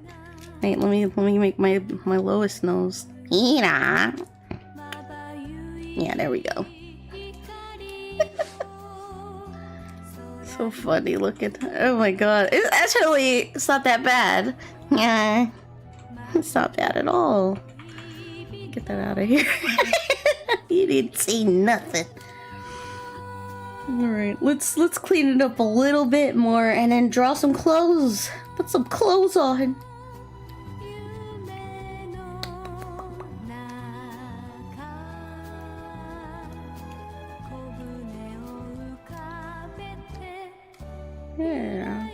Wait, let me make my lowest nose. Peter! Yeah, there we go. So funny looking. Oh my god. It's not that bad. Yeah. It's not bad at all. Get that out of here. You didn't see nothing. Alright, let's clean it up a little bit more and then draw some clothes. Put some clothes on. Yeah.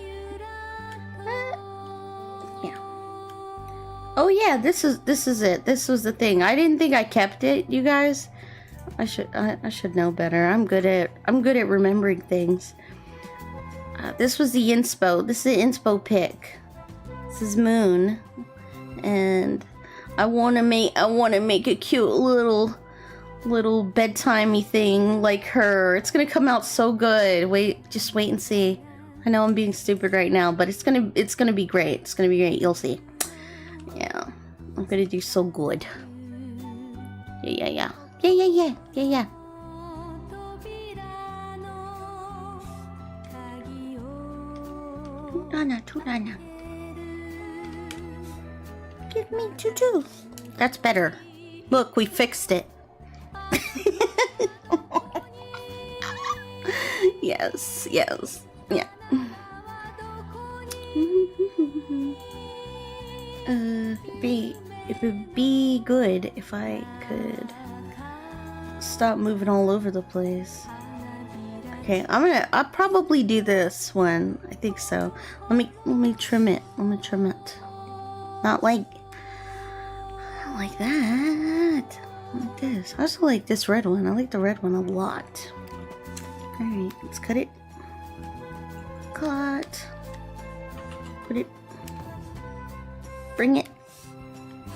Yeah. Oh yeah, this is it. This was the thing. I didn't think I kept it, you guys. I should know better. I'm good at remembering things. This was the inspo. This is the inspo pic. This is Moon, and I want to make a cute little bedtimey thing like her. It's gonna come out so good. Just wait and see. I know I'm being stupid right now, but it's gonna be great. It's gonna be great. You'll see. Yeah, I'm gonna do so good. Yeah. Tunana. Give me tutu. That's better. Look, we fixed it. Yes. Yeah. It would be good if I could stop moving all over the place. Okay, I'll probably do this one. I think so. Let me trim it. Not like that. Like this. I also like this red one. I like the red one a lot. Alright, let's cut it. Cut. Put it. Bring it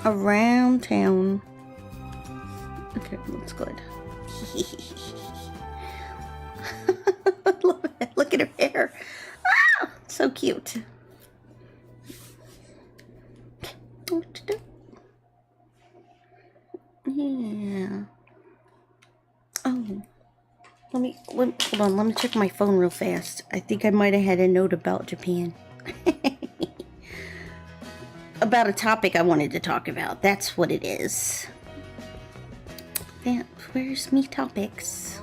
around town. Okay, that's good. Look at her hair. Ah, so cute. What to do? Yeah. Oh. Hold on, let me check my phone real fast. I think I might have had a note about Japan. About a topic I wanted to talk about. That's what it is. Where's me topics?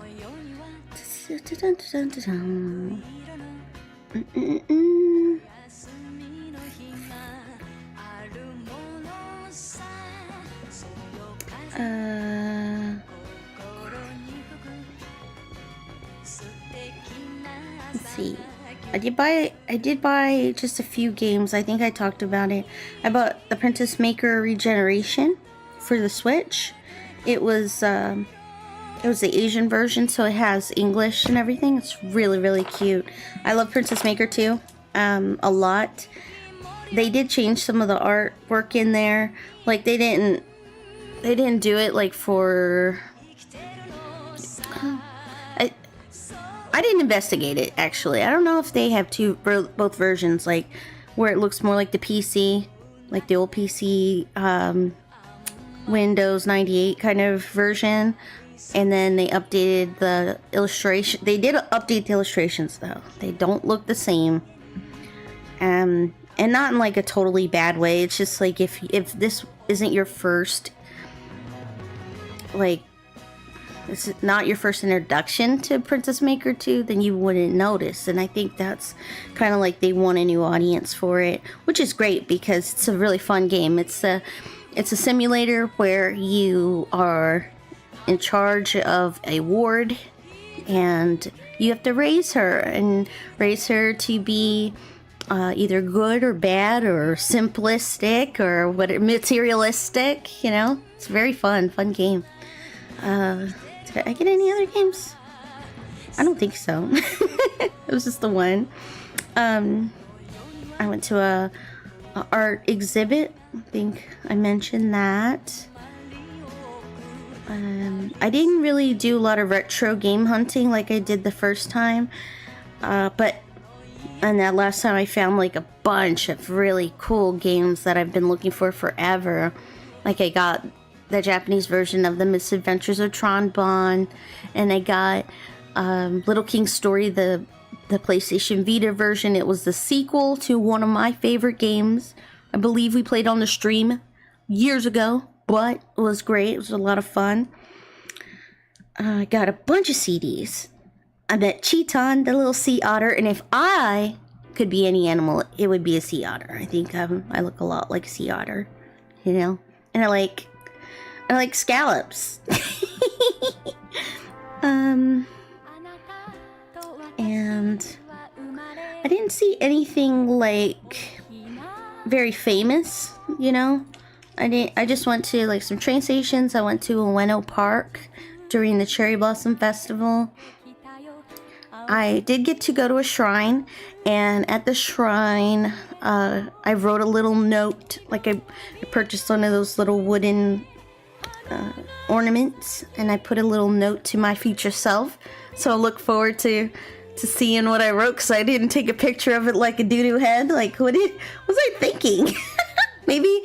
Let's see. I did buy just a few games. I think I talked about it. I bought the Princess Maker Regeneration for the Switch. It was the Asian version, so it has English and everything. It's really, really cute. I love Princess Maker too, a lot. They did change some of the artwork in there. Like they didn't do it like for. I didn't investigate it actually. I don't know if they have both versions, like where it looks more like the PC, like the old PC Windows 98 kind of version, and then they updated the illustration. They did update the illustrations though. They don't look the same, and not in like a totally bad way. It's just like if this isn't your first like this is not your first introduction to Princess Maker 2, then you wouldn't notice. And I think that's kind of like they want a new audience for it, which is great because it's a really fun game. It's a simulator where you are in charge of a ward, and you have to raise her to be either good or bad or simplistic or materialistic. You know, it's a very fun game. Did I get any other games? I don't think so. It was just the one. I went to a art exhibit. I think I mentioned that. I didn't really do a lot of retro game hunting like I did the first time. But that last time I found like a bunch of really cool games that I've been looking for forever. Like I got the Japanese version of The Misadventures of Tron, and I got Little King's Story, the PlayStation Vita version. It was the sequel to one of my favorite games. I believe we played on the stream years ago, but it was great. It was a lot of fun. I got a bunch of CDs. I met Chiton, the little sea otter, and if I could be any animal, it would be a sea otter. I think I look a lot like a sea otter, you know? And I like scallops. And I didn't see anything like very famous, you know. I just went to like some train stations. I went to Ueno Park during the Cherry Blossom Festival. I did get to go to a shrine, and at the shrine, I wrote a little note. Like I purchased one of those little wooden ornaments, and I put a little note to my future self. So I look forward to seeing what I wrote, because I didn't take a picture of it like a doo-doo head. Like, what was I thinking? maybe,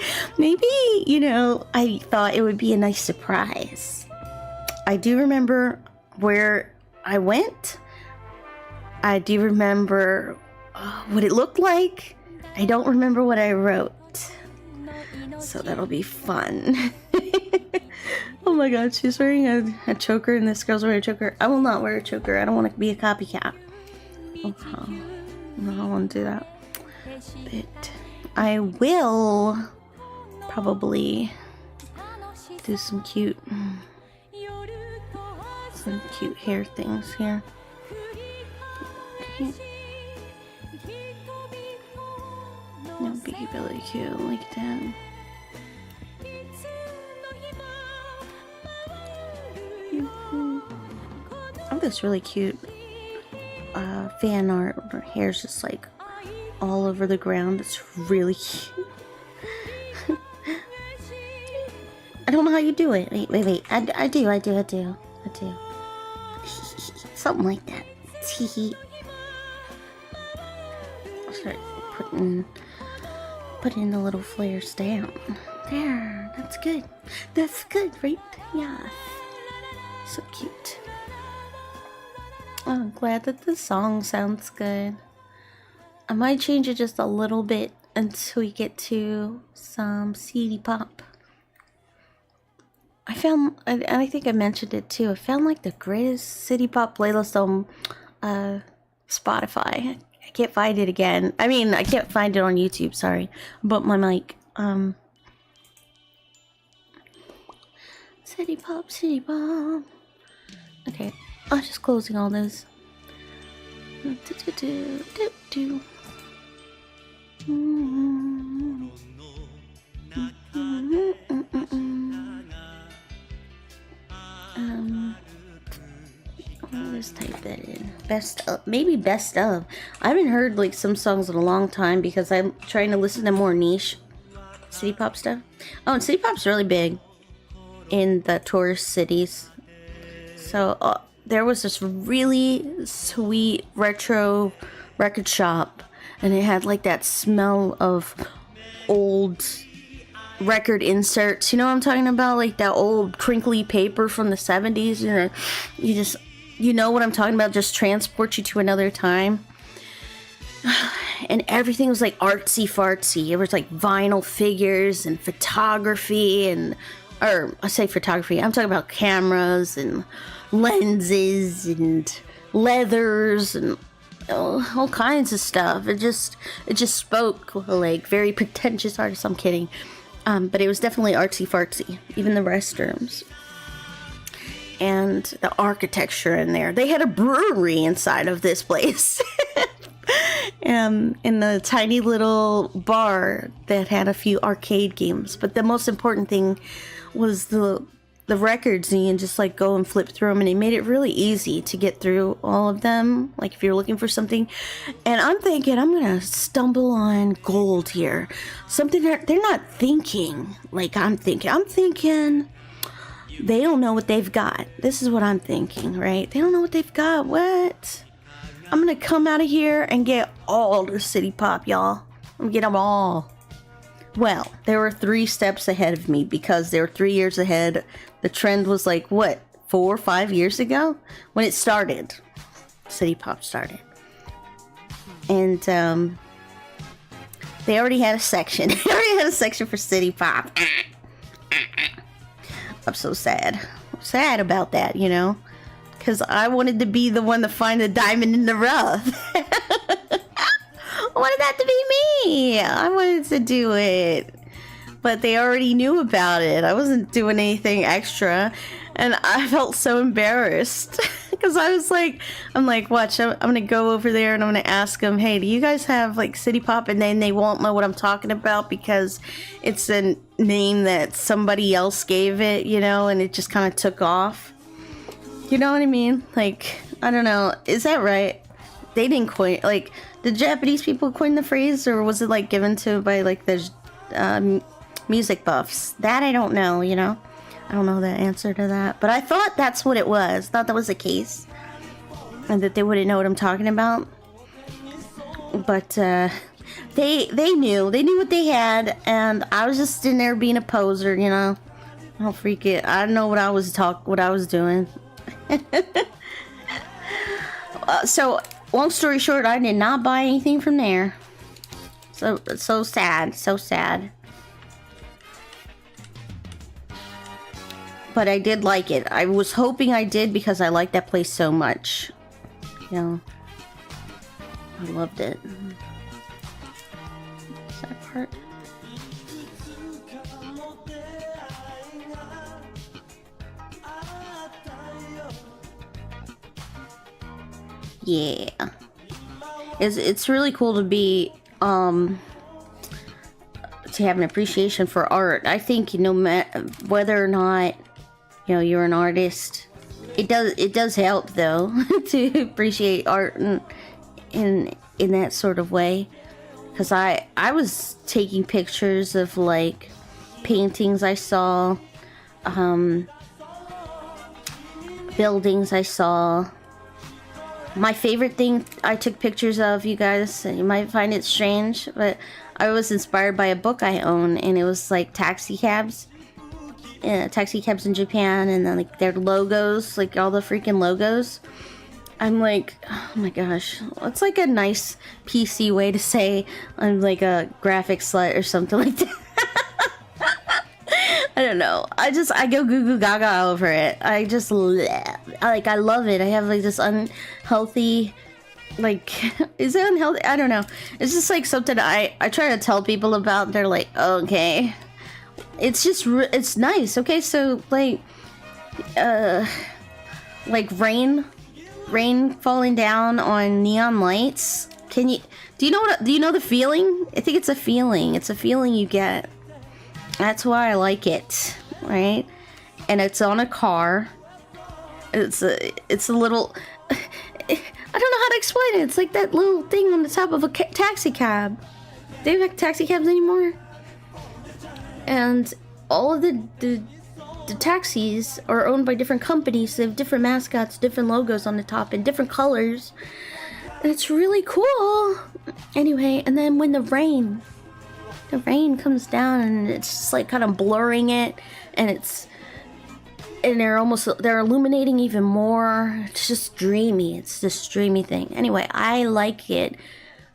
you know, I thought it would be a nice surprise. I do remember where I went. I do remember what it looked like. I don't remember what I wrote. So that'll be fun. Oh my god, she's wearing a choker and this girl's wearing a choker. I will not wear a choker. I don't want to be a copycat. Okay. No, I don't want to do that. But I will probably do some cute hair things here. Okay. No, be really cute like that. Oh, this really cute fan art. Her hair's just like all over the ground. It's really cute. I don't know how you do it. Wait. I do. Something like that. I'll start putting the little flares down. There. That's good. That's good, right? Yeah. So cute. Oh, I'm glad that the song sounds good. I might change it just a little bit until we get to some CD pop. I think I mentioned it too. I found like the greatest city pop playlist on Spotify. I can't find it again. I mean, I can't find it on YouTube, sorry. But my mic. City pop. Okay, I'm just closing all those. I'll just type that in. Maybe best of. I haven't heard like some songs in a long time because I'm trying to listen to more niche city pop stuff. Oh, and city pop's really big in the tourist cities. So there was this really sweet retro record shop, and it had like that smell of old record inserts. You know what I'm talking about? Like that old crinkly paper from the 70s. You know what I'm talking about? Just transports you to another time. And everything was like artsy fartsy. It was like vinyl figures and photography and or I say photography, I'm talking about cameras and lenses and leathers and all kinds of stuff. It just spoke like very pretentious artists. I'm kidding. But it was definitely artsy fartsy. Even the restrooms. And the architecture in there. They had a brewery inside of this place. In the tiny little bar that had a few arcade games. But the most important thing was the records, and you can just like go and flip through them, and it made it really easy to get through all of them, like if you're looking for something. And I'm thinking I'm gonna stumble on gold here, something that they're not thinking like I'm thinking they don't know what they've got. This is what I'm thinking, right? They don't know what they've got. What? I'm gonna come out of here and get all the city pop, y'all. I'm gonna get them all. Well, they were 3 steps ahead of me because they were 3 years ahead. The trend was like, what, 4 or 5 years ago? When it started. City Pop started. And they already had a section. They already had a section for City Pop. I'm so sad. I'm sad about that, you know? Because I wanted to be the one to find the diamond in the rough. I wanted that to be me. I wanted to do it. But they already knew about it. I wasn't doing anything extra. And I felt so embarrassed. Because I was like, watch, I'm going to go over there and I'm going to ask them, hey, do you guys have like City Pop? And then they won't know what I'm talking about because it's a name that somebody else gave it, you know, and it just kind of took off. You know what I mean? Like, I don't know. Is that right? They didn't coin, like, did Japanese people coin the phrase, or was it like given to by like the music buffs? That I don't know, you know? I don't know the answer to that. But I thought that's what it was. Thought that was the case. And that they wouldn't know what I'm talking about. But they knew. They knew what they had, and I was just in there being a poser, you know? I don't freak it. I don't know what I was doing. So long story short, I did not buy anything from there. So sad. But I did like it. I was hoping I did because I liked that place so much. You know, I loved it. Is that part? Yeah, it's really cool to be to have an appreciation for art. I think, you know, whether or not, you know, you're an artist, it does help though to appreciate art in that sort of way. Because I was taking pictures of like paintings I saw, buildings I saw. My favorite thing I took pictures of, you guys, you might find it strange, but I was inspired by a book I own, and it was like taxi cabs in Japan, and then like their logos, like all the freaking logos. I'm like, oh my gosh, it's like a nice PC way to say I'm like a graphic slut or something like that. I don't know. I go goo goo gaga over it. I love it. I have like this unhealthy, like, is it unhealthy? I don't know. It's just like something I try to tell people about. They're like, okay. It's just, it's nice. Okay, so like rain falling down on neon lights. Do you know the feeling? I think it's a feeling. It's a feeling you get. That's why I like it, right? And it's on a car. It's a little, I don't know how to explain it. It's like that little thing on the top of a taxi cab. Do you have taxi cabs anymore? And all of the taxis are owned by different companies. They have different mascots, different logos on the top, and different colors. And it's really cool. Anyway, and then when the rain comes down, and it's just like kind of blurring it, and they're illuminating even more. It's just dreamy. It's this dreamy thing. Anyway, I like it.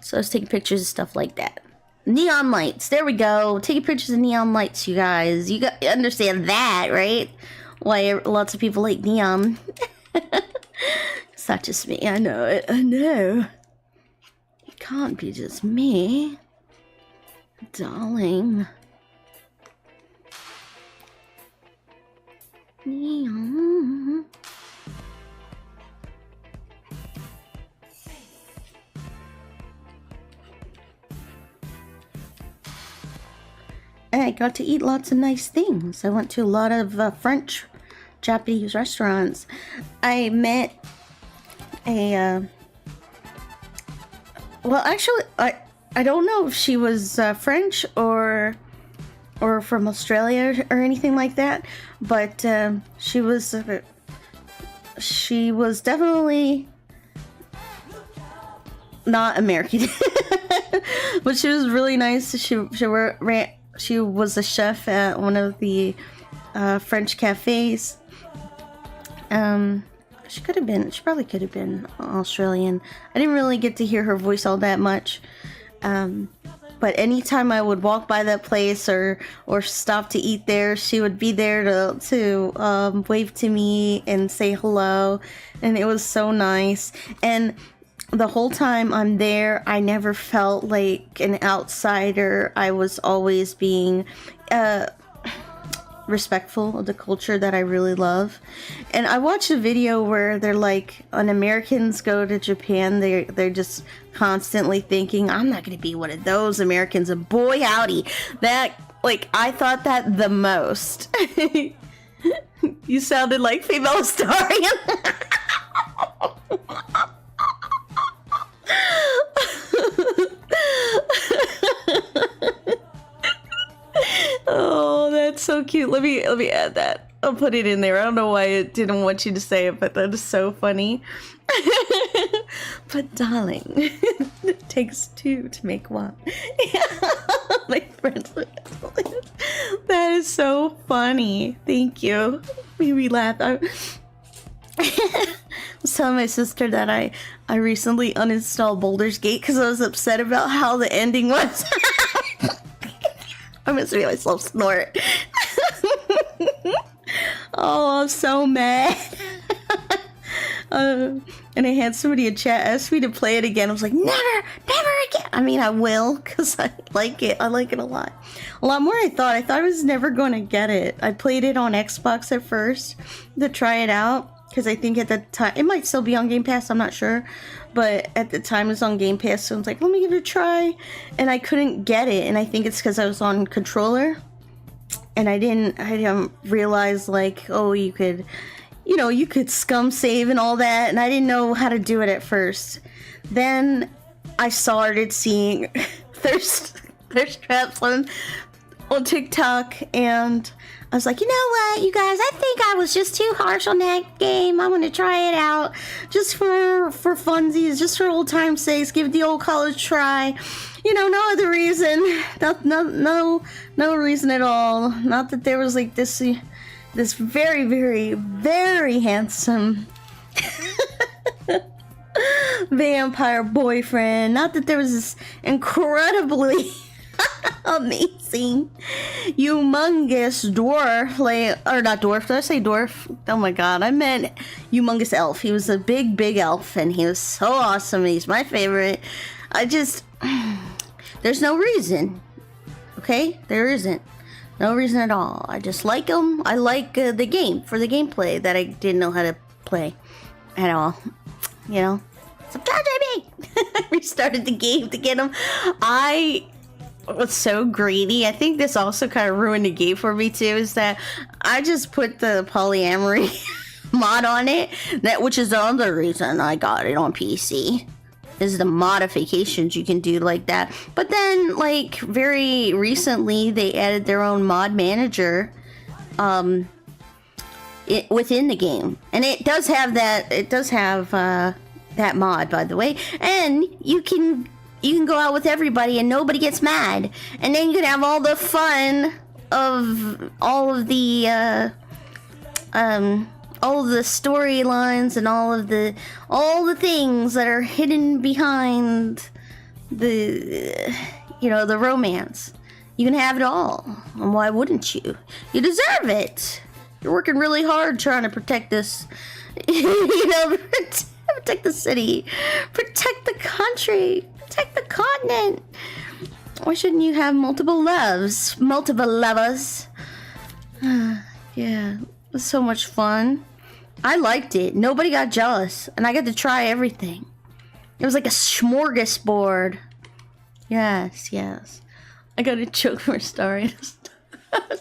So I was taking pictures of stuff like that. neon lights. There we go. Taking pictures of neon lights, you guys. You understand that, right? Why lots of people like neon. It's not just me. I know it. I know. It can't be just me. Darling. Neon. And I got to eat lots of nice things. I went to a lot of French, Japanese restaurants. I met a, well, actually, I don't know if she was French or from Australia or anything like that, but she was definitely not American. But she was really nice. She was a chef at one of the French cafes. She probably could have been Australian. I didn't really get to hear her voice all that much. But anytime I would walk by that place or stop to eat there, she would be there to wave to me and say hello. And it was so nice. And the whole time I'm there, I never felt like an outsider. I was always being respectful of the culture that I really love. And I watched a video where they're like, when Americans go to Japan, they're just constantly thinking, I'm not going to be one of those Americans. And boy, howdy, that, like, I thought that the most. You sounded like female historian. Oh, that's so cute. Let me add that. I'll put it in there. I don't know why it didn't want you to say it, but that is so funny. But darling, it takes two to make one. My friends, that is so funny. Thank you. Made me laugh. I was telling my sister that I recently uninstalled Baldur's Gate because I was upset about how the ending was. I must make myself snort. Oh, I'm so mad. And I had somebody in chat ask me to play it again. I was like, never again. I mean, I will, because I like it. I like it a lot. A lot more I thought. I thought I was never going to get it. I played it on Xbox at first to try it out, because I think at the time, it might still be on Game Pass, I'm not sure. But at the time it was on Game Pass, so I was like, let me give it a try. And I couldn't get it, and I think it's because I was on controller. And I didn't realize, like, oh, you could scum save and all that, and I didn't know how to do it at first. Then I started seeing thirst traps on TikTok, and I was like, you know what, you guys, I think I was just too harsh on that game. I'm gonna try it out just for funsies, just for old time's sakes, give the old college try. You know, no other reason. No reason at all. Not that there was like this very, very, very handsome vampire boyfriend. Not that there was this incredibly amazing, humongous dwarf, or not dwarf, did I say dwarf? Oh my god, I meant humongous elf. He was a big, big elf, and he was so awesome. He's my favorite. There's no reason, okay? There isn't. No reason at all. I just like him. I like the game for the gameplay that I didn't know how to play at all. You know? Subscribe to me! I restarted the game to get him. I was so greedy. I think this also kind of ruined the game for me too, is that I just put the polyamory mod on it, which is the other reason I got it on PC. Is the modifications you can do like that. But then, like, very recently they added their own mod manager within the game, and it does have that mod, by the way, and you can go out with everybody and nobody gets mad, and then you can have all the fun of all of the storylines and all the things that are hidden behind the You know, the romance. You can have it all. And why wouldn't you? You deserve it. You're working really hard trying to protect this, you know, protect the city, protect the country, protect the continent. Why shouldn't you have multiple loves? Multiple lovers. Yeah, it was so much fun. I liked it. Nobody got jealous. And I got to try everything. It was like a smorgasbord. Yes, yes. I got a choke for a star in a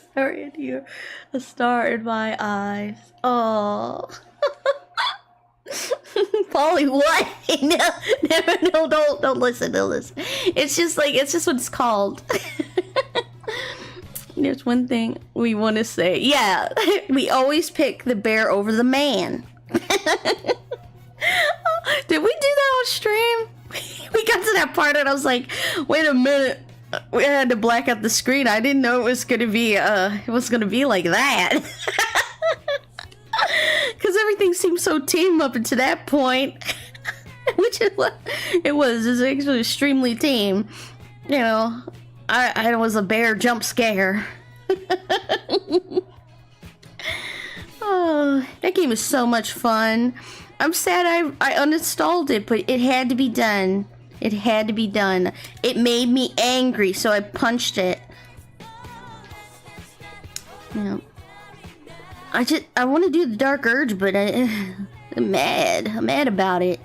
star in my eyes. Oh. Polly, what? No, don't listen, don't listen. It's just what it's called. There's one thing we want to say. Yeah, we always pick the bear over the man. Did we do that on stream? We got to that part and I was like, wait a minute. We had to black out the screen. I didn't know it was gonna be like that. Because everything seemed so tame up until that point. Which is what it was. It's actually extremely tame. You know, I was a bear jump scare. Oh, that game is so much fun. I'm sad I uninstalled it, but it had to be done. It had to be done. It made me angry, so I punched it. Yeah. I want to do the Dark Urge, but I'm mad. I'm mad about it.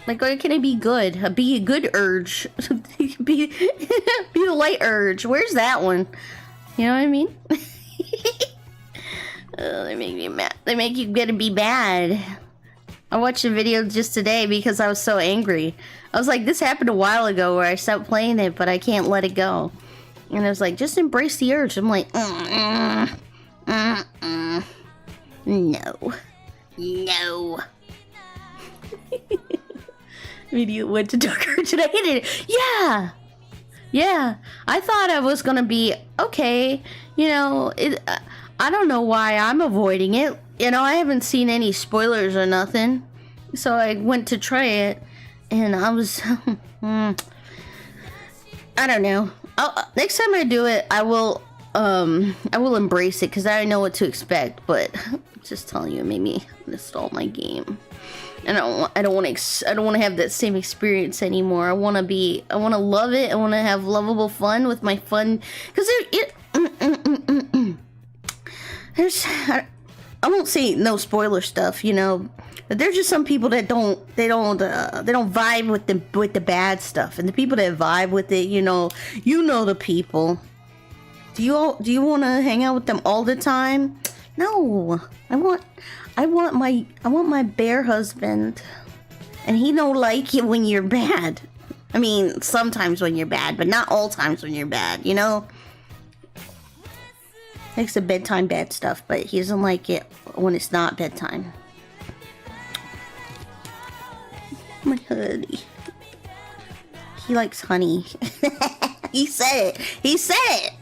Like, why can't it be good? Be a good urge. be the light urge. Where's that one? You know what I mean? They make me mad. They make you gotta be bad. I watched a video just today because I was so angry. I was like, this happened a while ago where I stopped playing it, but I can't let it go. And I was like, just embrace the urge. I'm like, no. Immediately went to Dark Urge and I hated it. Yeah. I thought I was gonna be okay. You know, I don't know why I'm avoiding it. You know, I haven't seen any spoilers or nothing. So I went to try it and I was, I don't know. Next time I do it, I will embrace it because I know what to expect. But just telling you, it made me install my game, and I don't want to have that same experience anymore. I want to love it. I want to have lovable fun with my fun because there's. I won't say no spoiler stuff, you know. But there's just some people that don't vibe with the bad stuff, and the people that vibe with it, you know the people. Do you want to hang out with them all the time? No, I want my bear husband, and he don't like you when you're bad. I mean, sometimes when you're bad, but not all times when you're bad. You know. Likes the bedtime bad stuff, but he doesn't like it when it's not bedtime. My honey. He likes honey. He said it.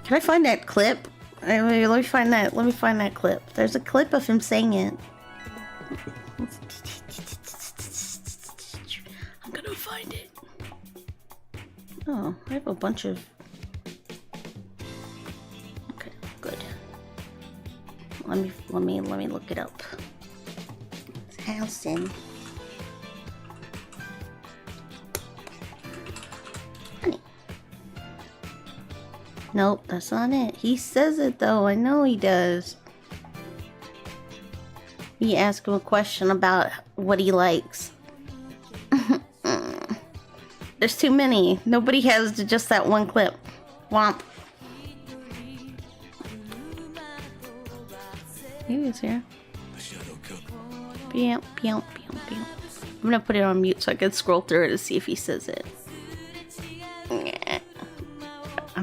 Can I find that clip? Let me find that clip. There's a clip of him saying it. I'm gonna find it. Oh, I have a bunch of... Okay, good. Let me look it up. It's Halson. Honey. Nope, that's not it. He says it though. I know he does. You ask him a question about what he likes. There's too many. Nobody has just that one clip. Womp. He was here. I'm gonna put it on mute so I can scroll through it to see if he says it. I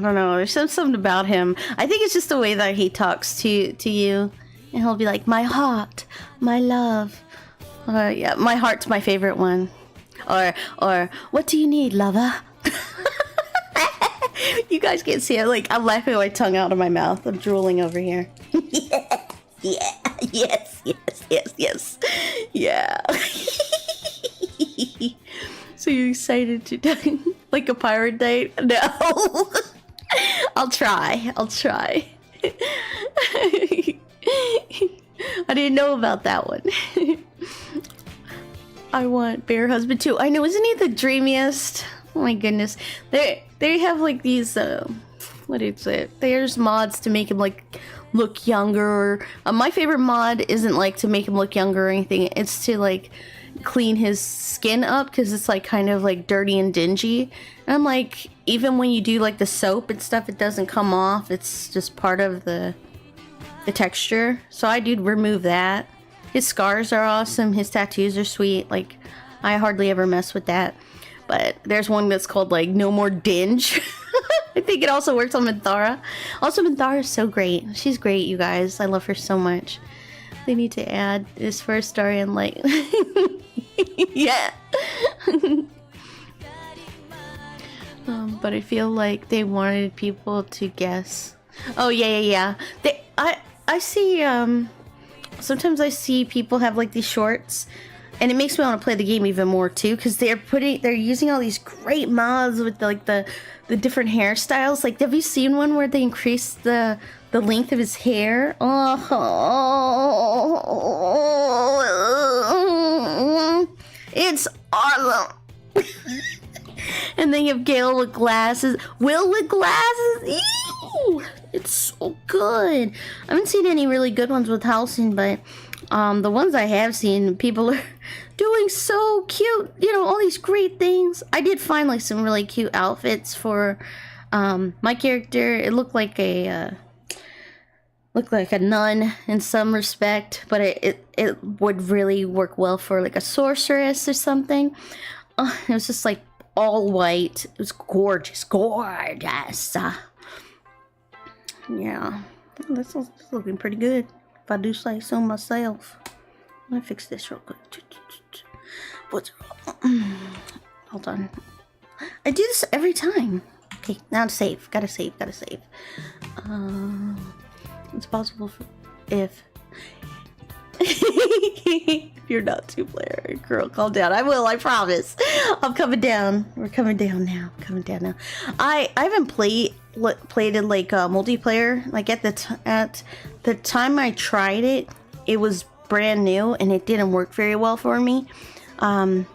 don't know. There's something about him. I think it's just the way that he talks to you, and he'll be like, "My heart, my love." Yeah, my heart's my favorite one. Or what do you need, lover? You guys can't see it. Like, I'm laughing my tongue out of my mouth. I'm drooling over here. Yeah. Yes. Yeah. So you excited to do like a pirate date? No. I'll try. I didn't know about that one. I want bear husband too. I know, isn't he the dreamiest? Oh my goodness. They have like these what is it? There's mods to make him like look younger. My favorite mod isn't like to make him look younger or anything. It's to like clean his skin up because it's like kind of like dirty and dingy. And I'm like, even when you do like the soap and stuff, it doesn't come off. It's just part of the texture. So I do remove that. His scars are awesome. His tattoos are sweet. Like, I hardly ever mess with that. But there's one that's called like No More Dinge. I think it also works on Minthara. Also, Minthara is so great. She's great, you guys. I love her so much. They need to add his first story and like, yeah. But I feel like they wanted people to guess. Oh yeah. I see. Sometimes I see people have like these shorts, and it makes me want to play the game even more too, because they're using all these great mods with the different hairstyles. Like, have you seen one where they increase the length of his hair? Oh, it's awesome. And then you have Gale with glasses, Will with glasses. Ew! It's so good. I haven't seen any really good ones with housing, but the ones I have seen, people are doing so cute. You know, all these great things. I did find like some really cute outfits for my character. It looked like a nun in some respect, but it would really work well for like a sorceress or something. It was just like all white. It was gorgeous. Yeah, this is looking pretty good, if I do say so myself. Let me fix this real quick. Hold on. I do this every time. Okay, now to save. Gotta save. It's possible if you're not two-player, girl, calm down. I will, I promise. I'm coming down. We're coming down now. I haven't played in like multiplayer. Like at the time I tried it, it was brand new and it didn't work very well for me. But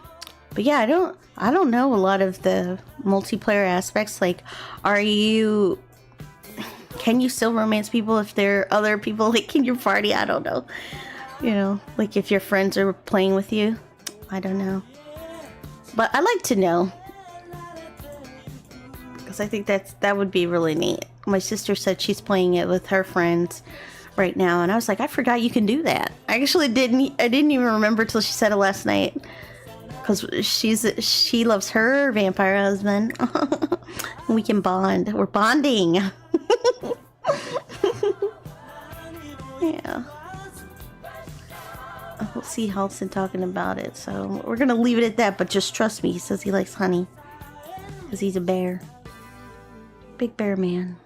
yeah, I don't know a lot of the multiplayer aspects. Like, can you still romance people if there are other people like in your party? I don't know. You know, like if your friends are playing with you. I don't know. But I like to know. Because I think that would be really neat. My sister said she's playing it with her friends right now. And I was like, I forgot you can do that. I actually didn't even remember till she said it last night. Because she loves her vampire husband. We can bond. We're bonding. Yeah. We'll see Halson talking about it, so we're gonna leave it at that, but just trust me, he says he likes honey. Because he's a bear. Big bear man.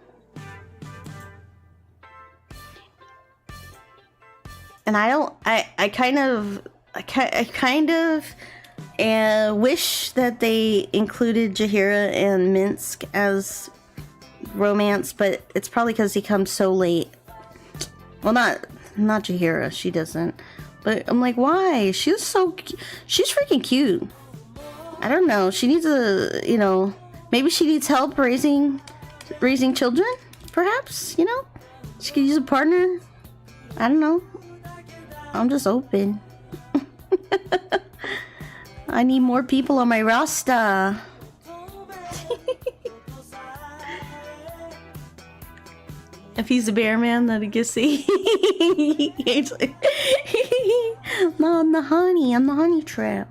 And I kind of wish that they included Jahira and Minsk as romance, but it's probably because he comes so late. Well, not Jahira, she doesn't. But I'm like, why? She's freaking cute. I don't know. She needs maybe she needs help raising children, perhaps, you know? She could use a partner. I don't know. I'm just open. I need more people on my roster. If he's a bear man, then I guess he like, no, I'm the honey trap.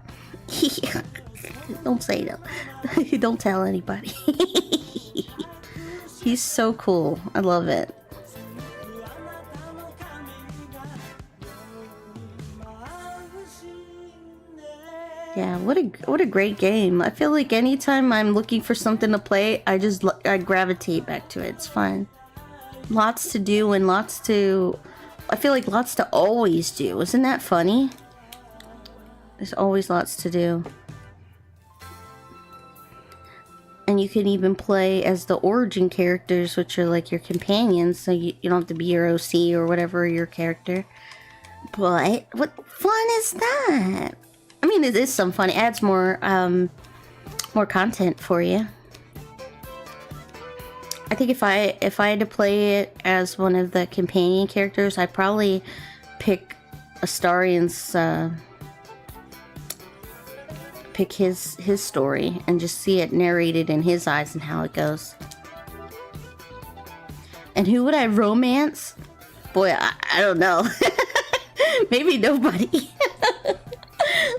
Don't say that. Don't tell anybody. He's so cool. I love it. Yeah, what a great game. I feel like anytime I'm looking for something to play, I gravitate back to it. It's fun. Lots to do and I feel like lots to always do. Isn't that funny? There's always lots to do. you can even play as the origin characters, which are like your companions, so you don't have to be your OC or whatever your character. But what fun is that? I mean, it is some fun. It adds more content for you. I think if I had to play it as one of the companion characters, I'd probably pick Astarion's pick his story and just see it narrated in his eyes and how it goes. And who would I romance? Boy, I don't know. Maybe nobody.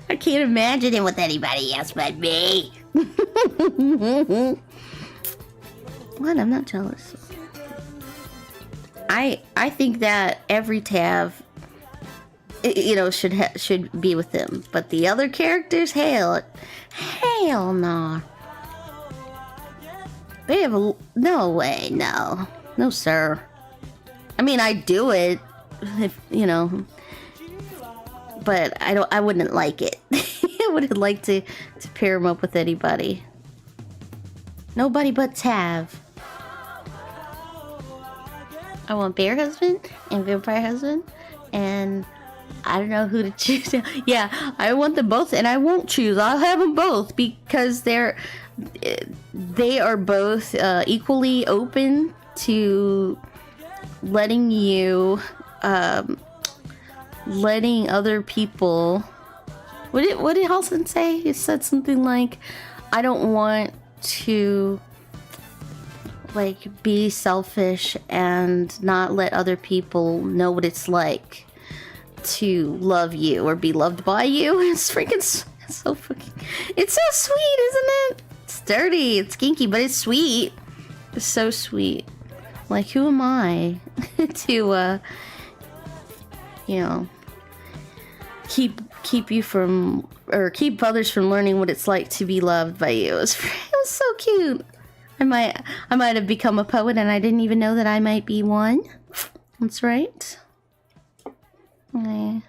I can't imagine it with anybody else but me. What? I'm not jealous. I think that every Tav, you know, should be with them, but the other characters, hell no. They have no way, no sir. I mean, I do it, if you know, but I wouldn't like it. I wouldn't like to pair them up with anybody. Nobody but Tav. I want Bear Husband and Vampire Husband, and I don't know who to choose. Yeah, I want them both, and I won't choose. I'll have them both because they are both equally open to letting you, letting other people. What did Halson say? He said something like, "I don't want to like be selfish and not let other people know what it's like to love you or be loved by you." It's freaking so fucking, it's so sweet, isn't it? It's dirty, it's kinky, but it's sweet. It's so sweet. Like, who am I to you know, keep you from, or keep others from learning what it's like to be loved by you. It was so cute. I might have become a poet and I didn't even know that I might be one. That's right. I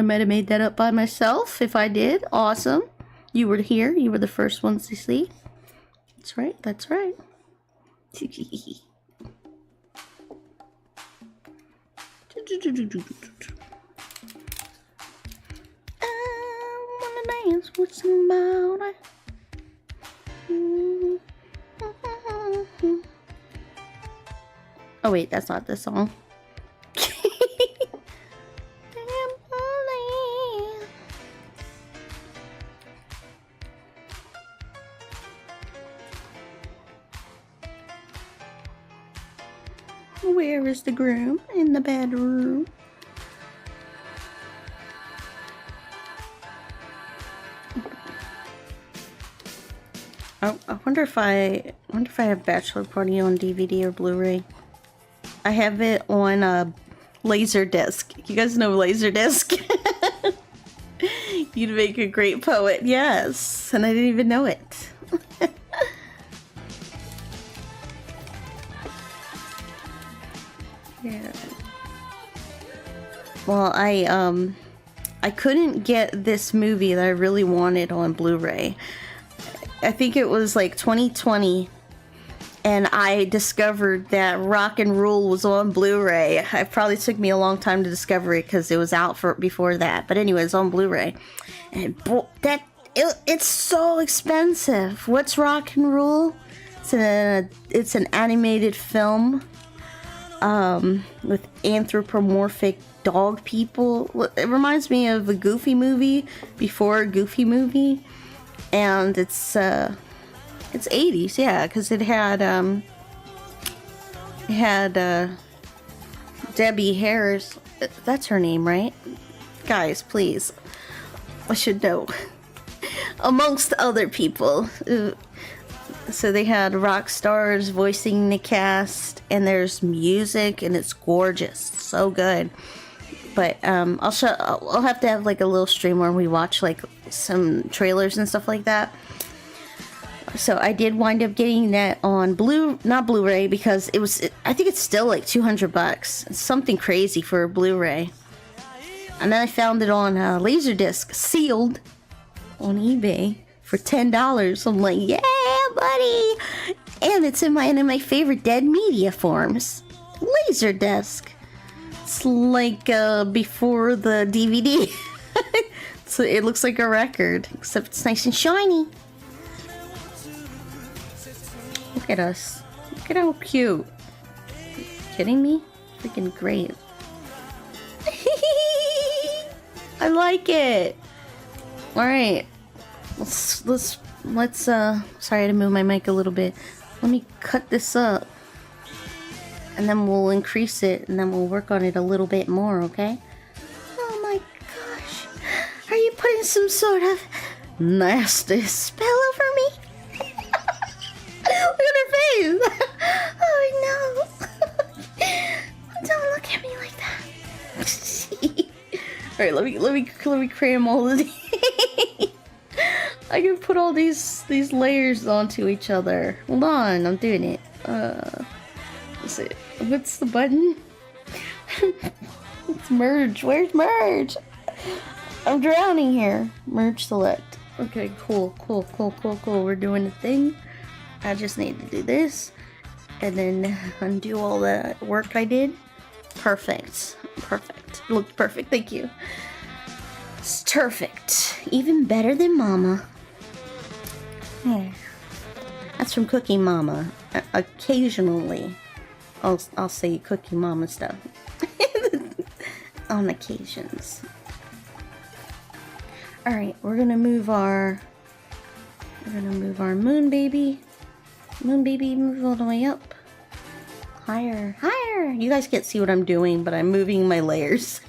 might have made that up by myself. If I did, awesome. You were here. You were the first ones to see. That's right. That's right. I wanna dance with somebody. Oh wait, that's not the song. Where is the groom? In the bedroom. I wonder if I have Bachelor Party on DVD or Blu-ray. I have it on Laserdisc. You guys know Laserdisc? You'd make a great poet, yes. And I didn't even know it. Yeah. Well, I couldn't get this movie that I really wanted on Blu-ray. I think it was like 2020, and I discovered that Rock and Rule was on Blu-ray. It probably took me a long time to discover it because it was out before that. But anyway, it's on Blu-ray, and it's so expensive. What's Rock and Rule? It's an animated film with anthropomorphic dog people. It reminds me of a Goofy movie before a Goofy movie. And it's 80s, yeah, because it had Debbie Harris. That's her name, right? Guys, please, I should know. Amongst other people, so they had rock stars voicing the cast, and there's music, and it's gorgeous, so good. But I'll have to have like a little stream where we watch like some trailers and stuff like that. So I did wind up getting that on not Blu-ray, because I think it's still like $200. It's something crazy for a Blu-ray. And then I found it on Laserdisc, sealed, on eBay. for $10. I'm like, yeah, buddy. And it's in one of my favorite dead media forms, Laserdisc. It's like before the DVD. So it looks like a record, except it's nice and shiny. Look at us. Look at how cute. Are you kidding me? Freaking great. I like it. All right. Let's sorry, I had to move my mic a little bit. Let me cut this up. And then we'll increase it, and then we'll work on it a little bit more, okay? Oh my gosh. Are you putting some sort of nasty spell over me? Look at her face. Oh no. Don't look at me like that. Alright, let me create a mold. I can put all these layers onto each other. Hold on, I'm doing it. Let's see. What's the button? It's merge. Where's merge? I'm drowning here. Merge select. Okay, cool. We're doing the thing. I just need to do this. And then undo all the work I did. Perfect. It looked perfect. Thank you. It's perfect. Even better than Mama. Yeah. That's from Cookie Mama. Occasionally, I'll say Cookie Mama stuff. On occasions. Alright, we're gonna move our moon baby. Moon baby, move all the way up. Higher. You guys can't see what I'm doing, but I'm moving my layers.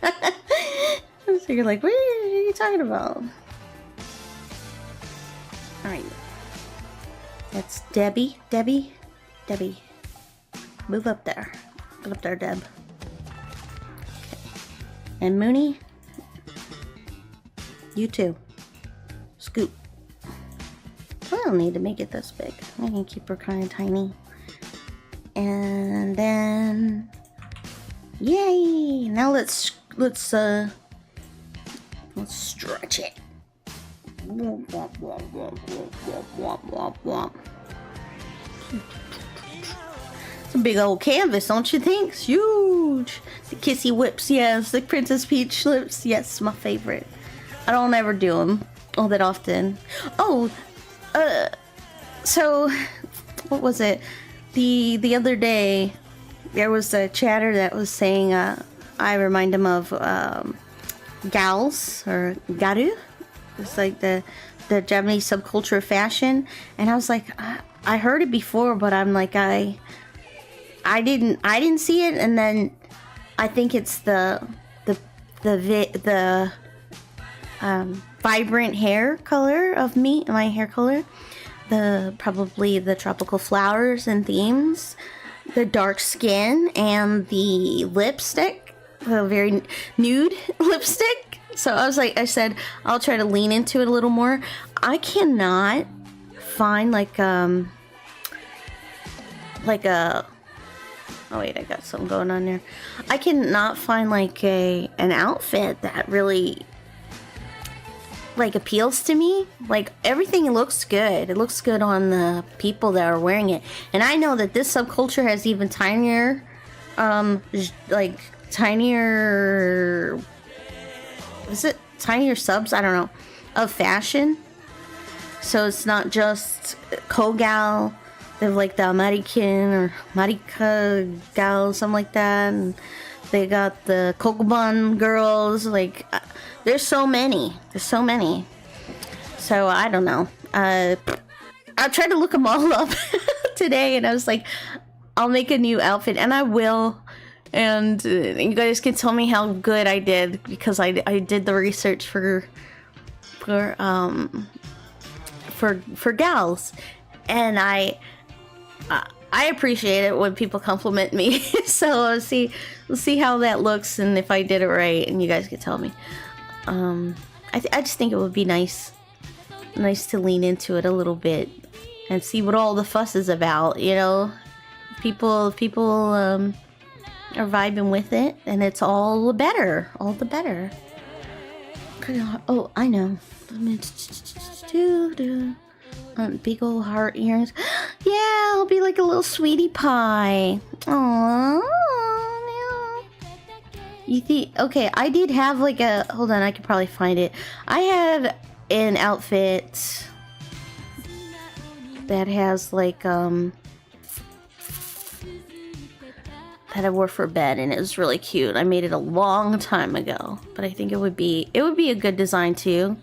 So you're like, what are you talking about? Alright. That's Debbie. Move up there. Get up there, Deb. Okay. And Mooney. You too. Scoop. I don't need to make it this big. I can keep her kind of tiny. And then, yay! Now let's stretch it. It's a big old canvas, don't you think? It's huge. The kissy whips, yes. The Princess Peach lips, yes, my favorite. I don't ever do them all that often. Oh, so what was it? The other day, there was a chatter that was saying, I remind him of gals or garu. It's like the Japanese subculture of fashion, and I was like, I heard it before, but I'm like, I didn't see it, and then I think it's the vibrant hair color of my hair color. Probably the tropical flowers and themes, the dark skin, and the lipstick, the very nude lipstick. So I said, I'll try to lean into it a little more. I cannot find like a, oh wait, I got something going on there. I cannot find like an outfit that really like appeals to me. Like everything looks good. It looks good on the people that are wearing it. And I know that this subculture has even tinier, is it tinier subs? I don't know, of fashion. So it's not just Kogal. They have like the American or Marika gal, something like that. And they got the Kokoban girls. Like, there's so many. So I don't know. I tried to look them all up today, and I was like, I'll make a new outfit, and I will. And you guys can tell me how good I did, because I did the research for gals, and I appreciate it when people compliment me. So we'll see how that looks, and if I did it right, and you guys can tell me. I just think it would be nice to lean into it a little bit and see what all the fuss is about. You know, people are vibing with it, and it's all the better. Oh, I know. Big old heart earrings. Yeah, I'll be like a little sweetie pie. Aww. You think? Okay, I did have like a. Hold on, I could probably find it. I had an outfit that has like that I wore for bed, and it was really cute. I made it a long time ago, but I think it would be a good design too.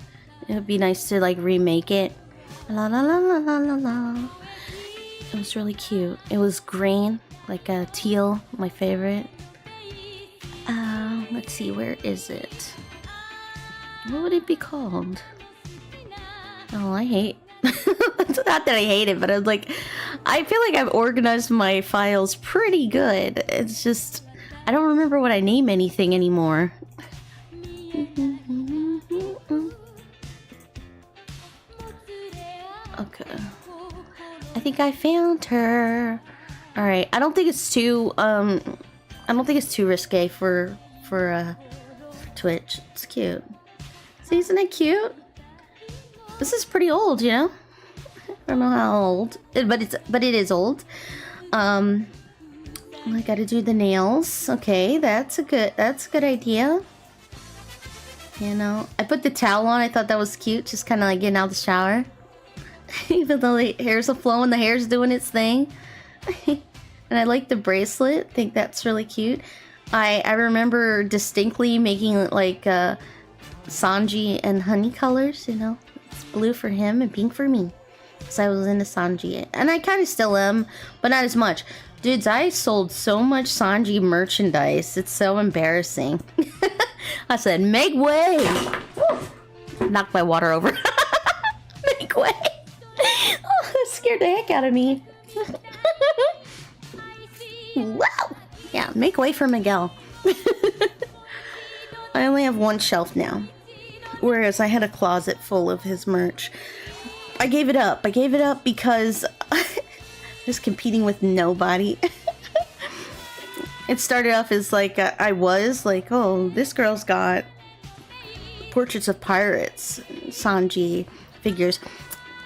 It would be nice to like remake it. La la la la la la la. It was really cute. It was green, like a teal, my favorite. Let's see, where is it? What would it be called? Oh, I hate. It's not that I hate it, but I'm like, I feel like I've organized my files pretty good. It's just, I don't remember what I name anything anymore. Okay. I think I found her. All right. I don't think it's too risque for Twitch. It's cute. See, isn't it cute? This is pretty old, you know? I don't know how old, but it is old. I gotta do the nails. Okay, that's a good idea. You know, I put the towel on. I thought that was cute, just kind of like getting out of the shower. Even though the hair's a flowing, the hair's doing its thing. And I like the bracelet. I think that's really cute. I remember distinctly making like Sanji and honey colors, you know. It's blue for him and pink for me. So I was into Sanji. And I kind of still am, but not as much. Dudes, I sold so much Sanji merchandise. It's so embarrassing. I said, make way! Knocked my water over. Make way! Oh, that scared the heck out of me. Wow! Yeah, make way for Miguel. I only have one shelf now. Whereas I had a closet full of his merch. I gave it up. I gave it up because I was competing with nobody. It started off as like, I was like, oh, this girl's got portraits of pirates, Sanji figures.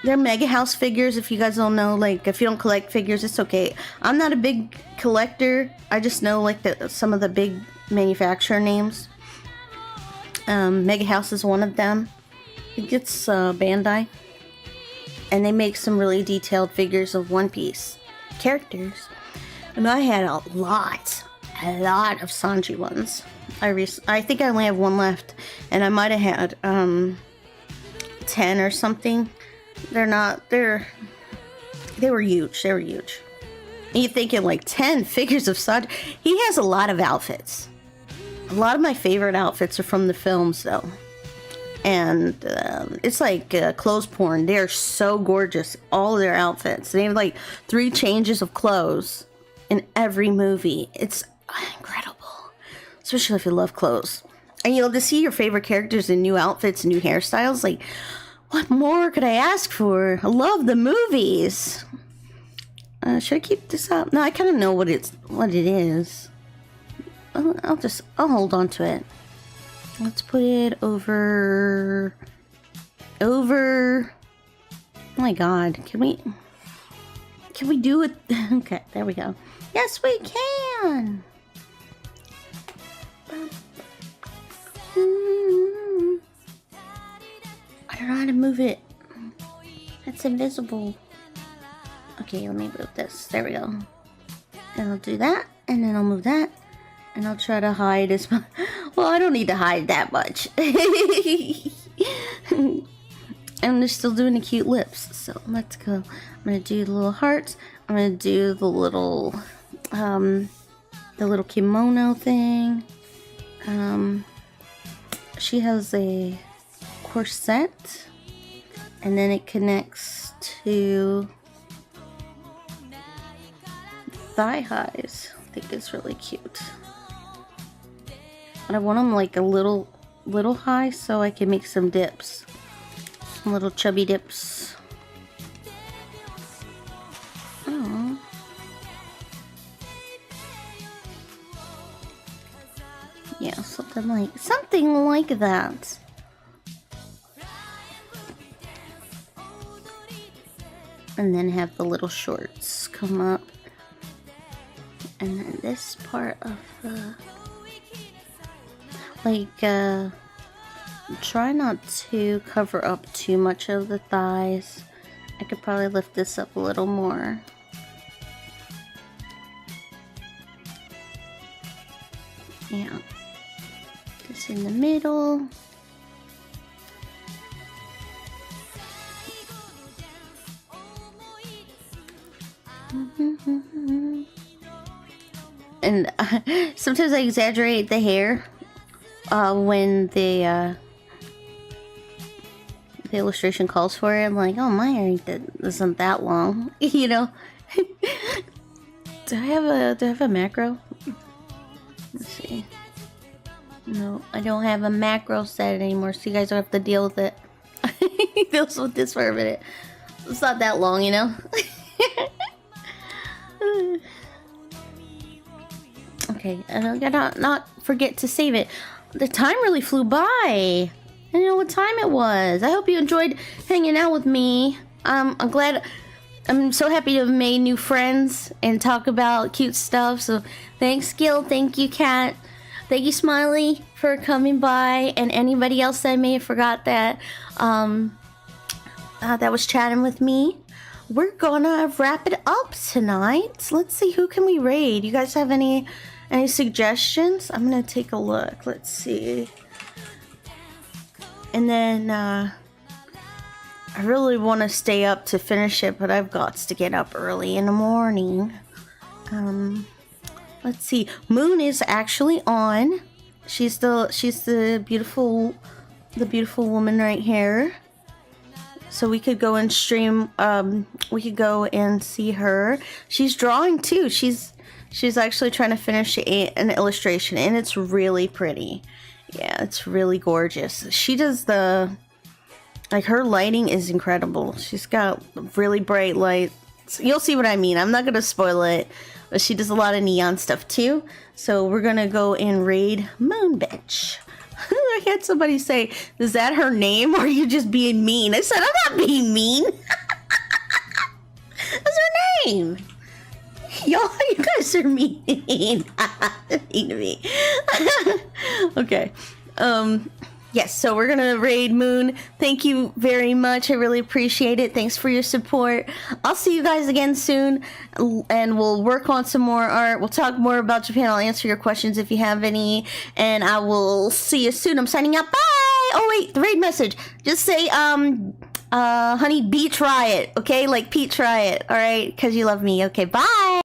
They're Mega House figures, if you guys don't know. Like, if you don't collect figures, it's okay. I'm not a big collector. I just know like some of the big manufacturer names. Mega House is one of them. It gets Bandai. And they make some really detailed figures of One Piece characters. And I had a lot of Sanji ones. I think I only have one left. And I might have had 10 or something. They were huge. They were huge. And you're thinking like 10 figures of Sanji. He has a lot of outfits. A lot of my favorite outfits are from the films though. And it's like clothes porn. They're so gorgeous. All of their outfits. They have like 3 changes of clothes in every movie. It's incredible. Especially if you love clothes. And you know, to see your favorite characters in new outfits and new hairstyles, like, what more could I ask for? I love the movies. Should I keep this up? No, I kind of know what it is. I'll hold on to it. Let's put it over. Oh my god, can we do it? Okay, there we go. Yes, we can. I don't know how to move it. It's invisible. Okay, let me move this. There we go. And I'll do that, and then I'll move that, and I'll try to hide as much. Well, I don't need to hide that much. And they're still doing the cute lips. So let's go. I'm gonna do the little hearts. I'm gonna do the little kimono thing. She has a corset, and then it connects to thigh highs. I think it's really cute. But I want them like a little high so I can make some dips. Some little chubby dips. Oh. Yeah, something like that. and then have the little shorts come up. And then this part of the, like, try not to cover up too much of the thighs. I could probably lift this up a little more. Yeah. This in the middle. And sometimes I exaggerate the hair when the illustration calls for it. I'm like, oh, my hair isn't that long, you know. Do I have a macro? Let's see. No, I don't have a macro set anymore, so you guys don't have to deal with it. Deals with this for a minute. It's not that long, you know. Okay, and I gotta not forget to save it. The time really flew by. I didn't know what time it was. I hope you enjoyed hanging out with me. I'm glad. I'm so happy to have made new friends and talk about cute stuff. So thanks, Gil. Thank you, Kat. Thank you, Smiley, for coming by, and anybody else that I may have forgot that that was chatting with me. We're gonna wrap it up tonight. Let's see, who can we raid? You guys have any suggestions? I'm gonna take a look. Let's see. And then I really want to stay up to finish it, but I've got to get up early in the morning. Let's see. Moon is actually on. She's the beautiful woman right here. So we could go and stream. We could go and see her. She's drawing too. She's actually trying to finish an illustration, and it's really pretty. Yeah, it's really gorgeous. She does her lighting is incredible. She's got really bright lights. You'll see what I mean. I'm not gonna spoil it, but she does a lot of neon stuff too. So we're gonna go and raid Moon Bitch. I had somebody say, is that her name, or are you just being mean? I said, I'm not being mean. That's her name. Y'all, you guys are mean. Mean to me. Okay. Yes, so we're gonna raid Moon. Thank you very much. I really appreciate it. Thanks for your support. I'll see you guys again soon, and we'll work on some more art. We'll talk more about Japan. I'll answer your questions if you have any, and I will see you soon. I'm signing out. Bye. Oh wait, the raid message. Just say honey, Beach Riot. Okay, like Peach Riot. All right, because you love me. Okay, bye.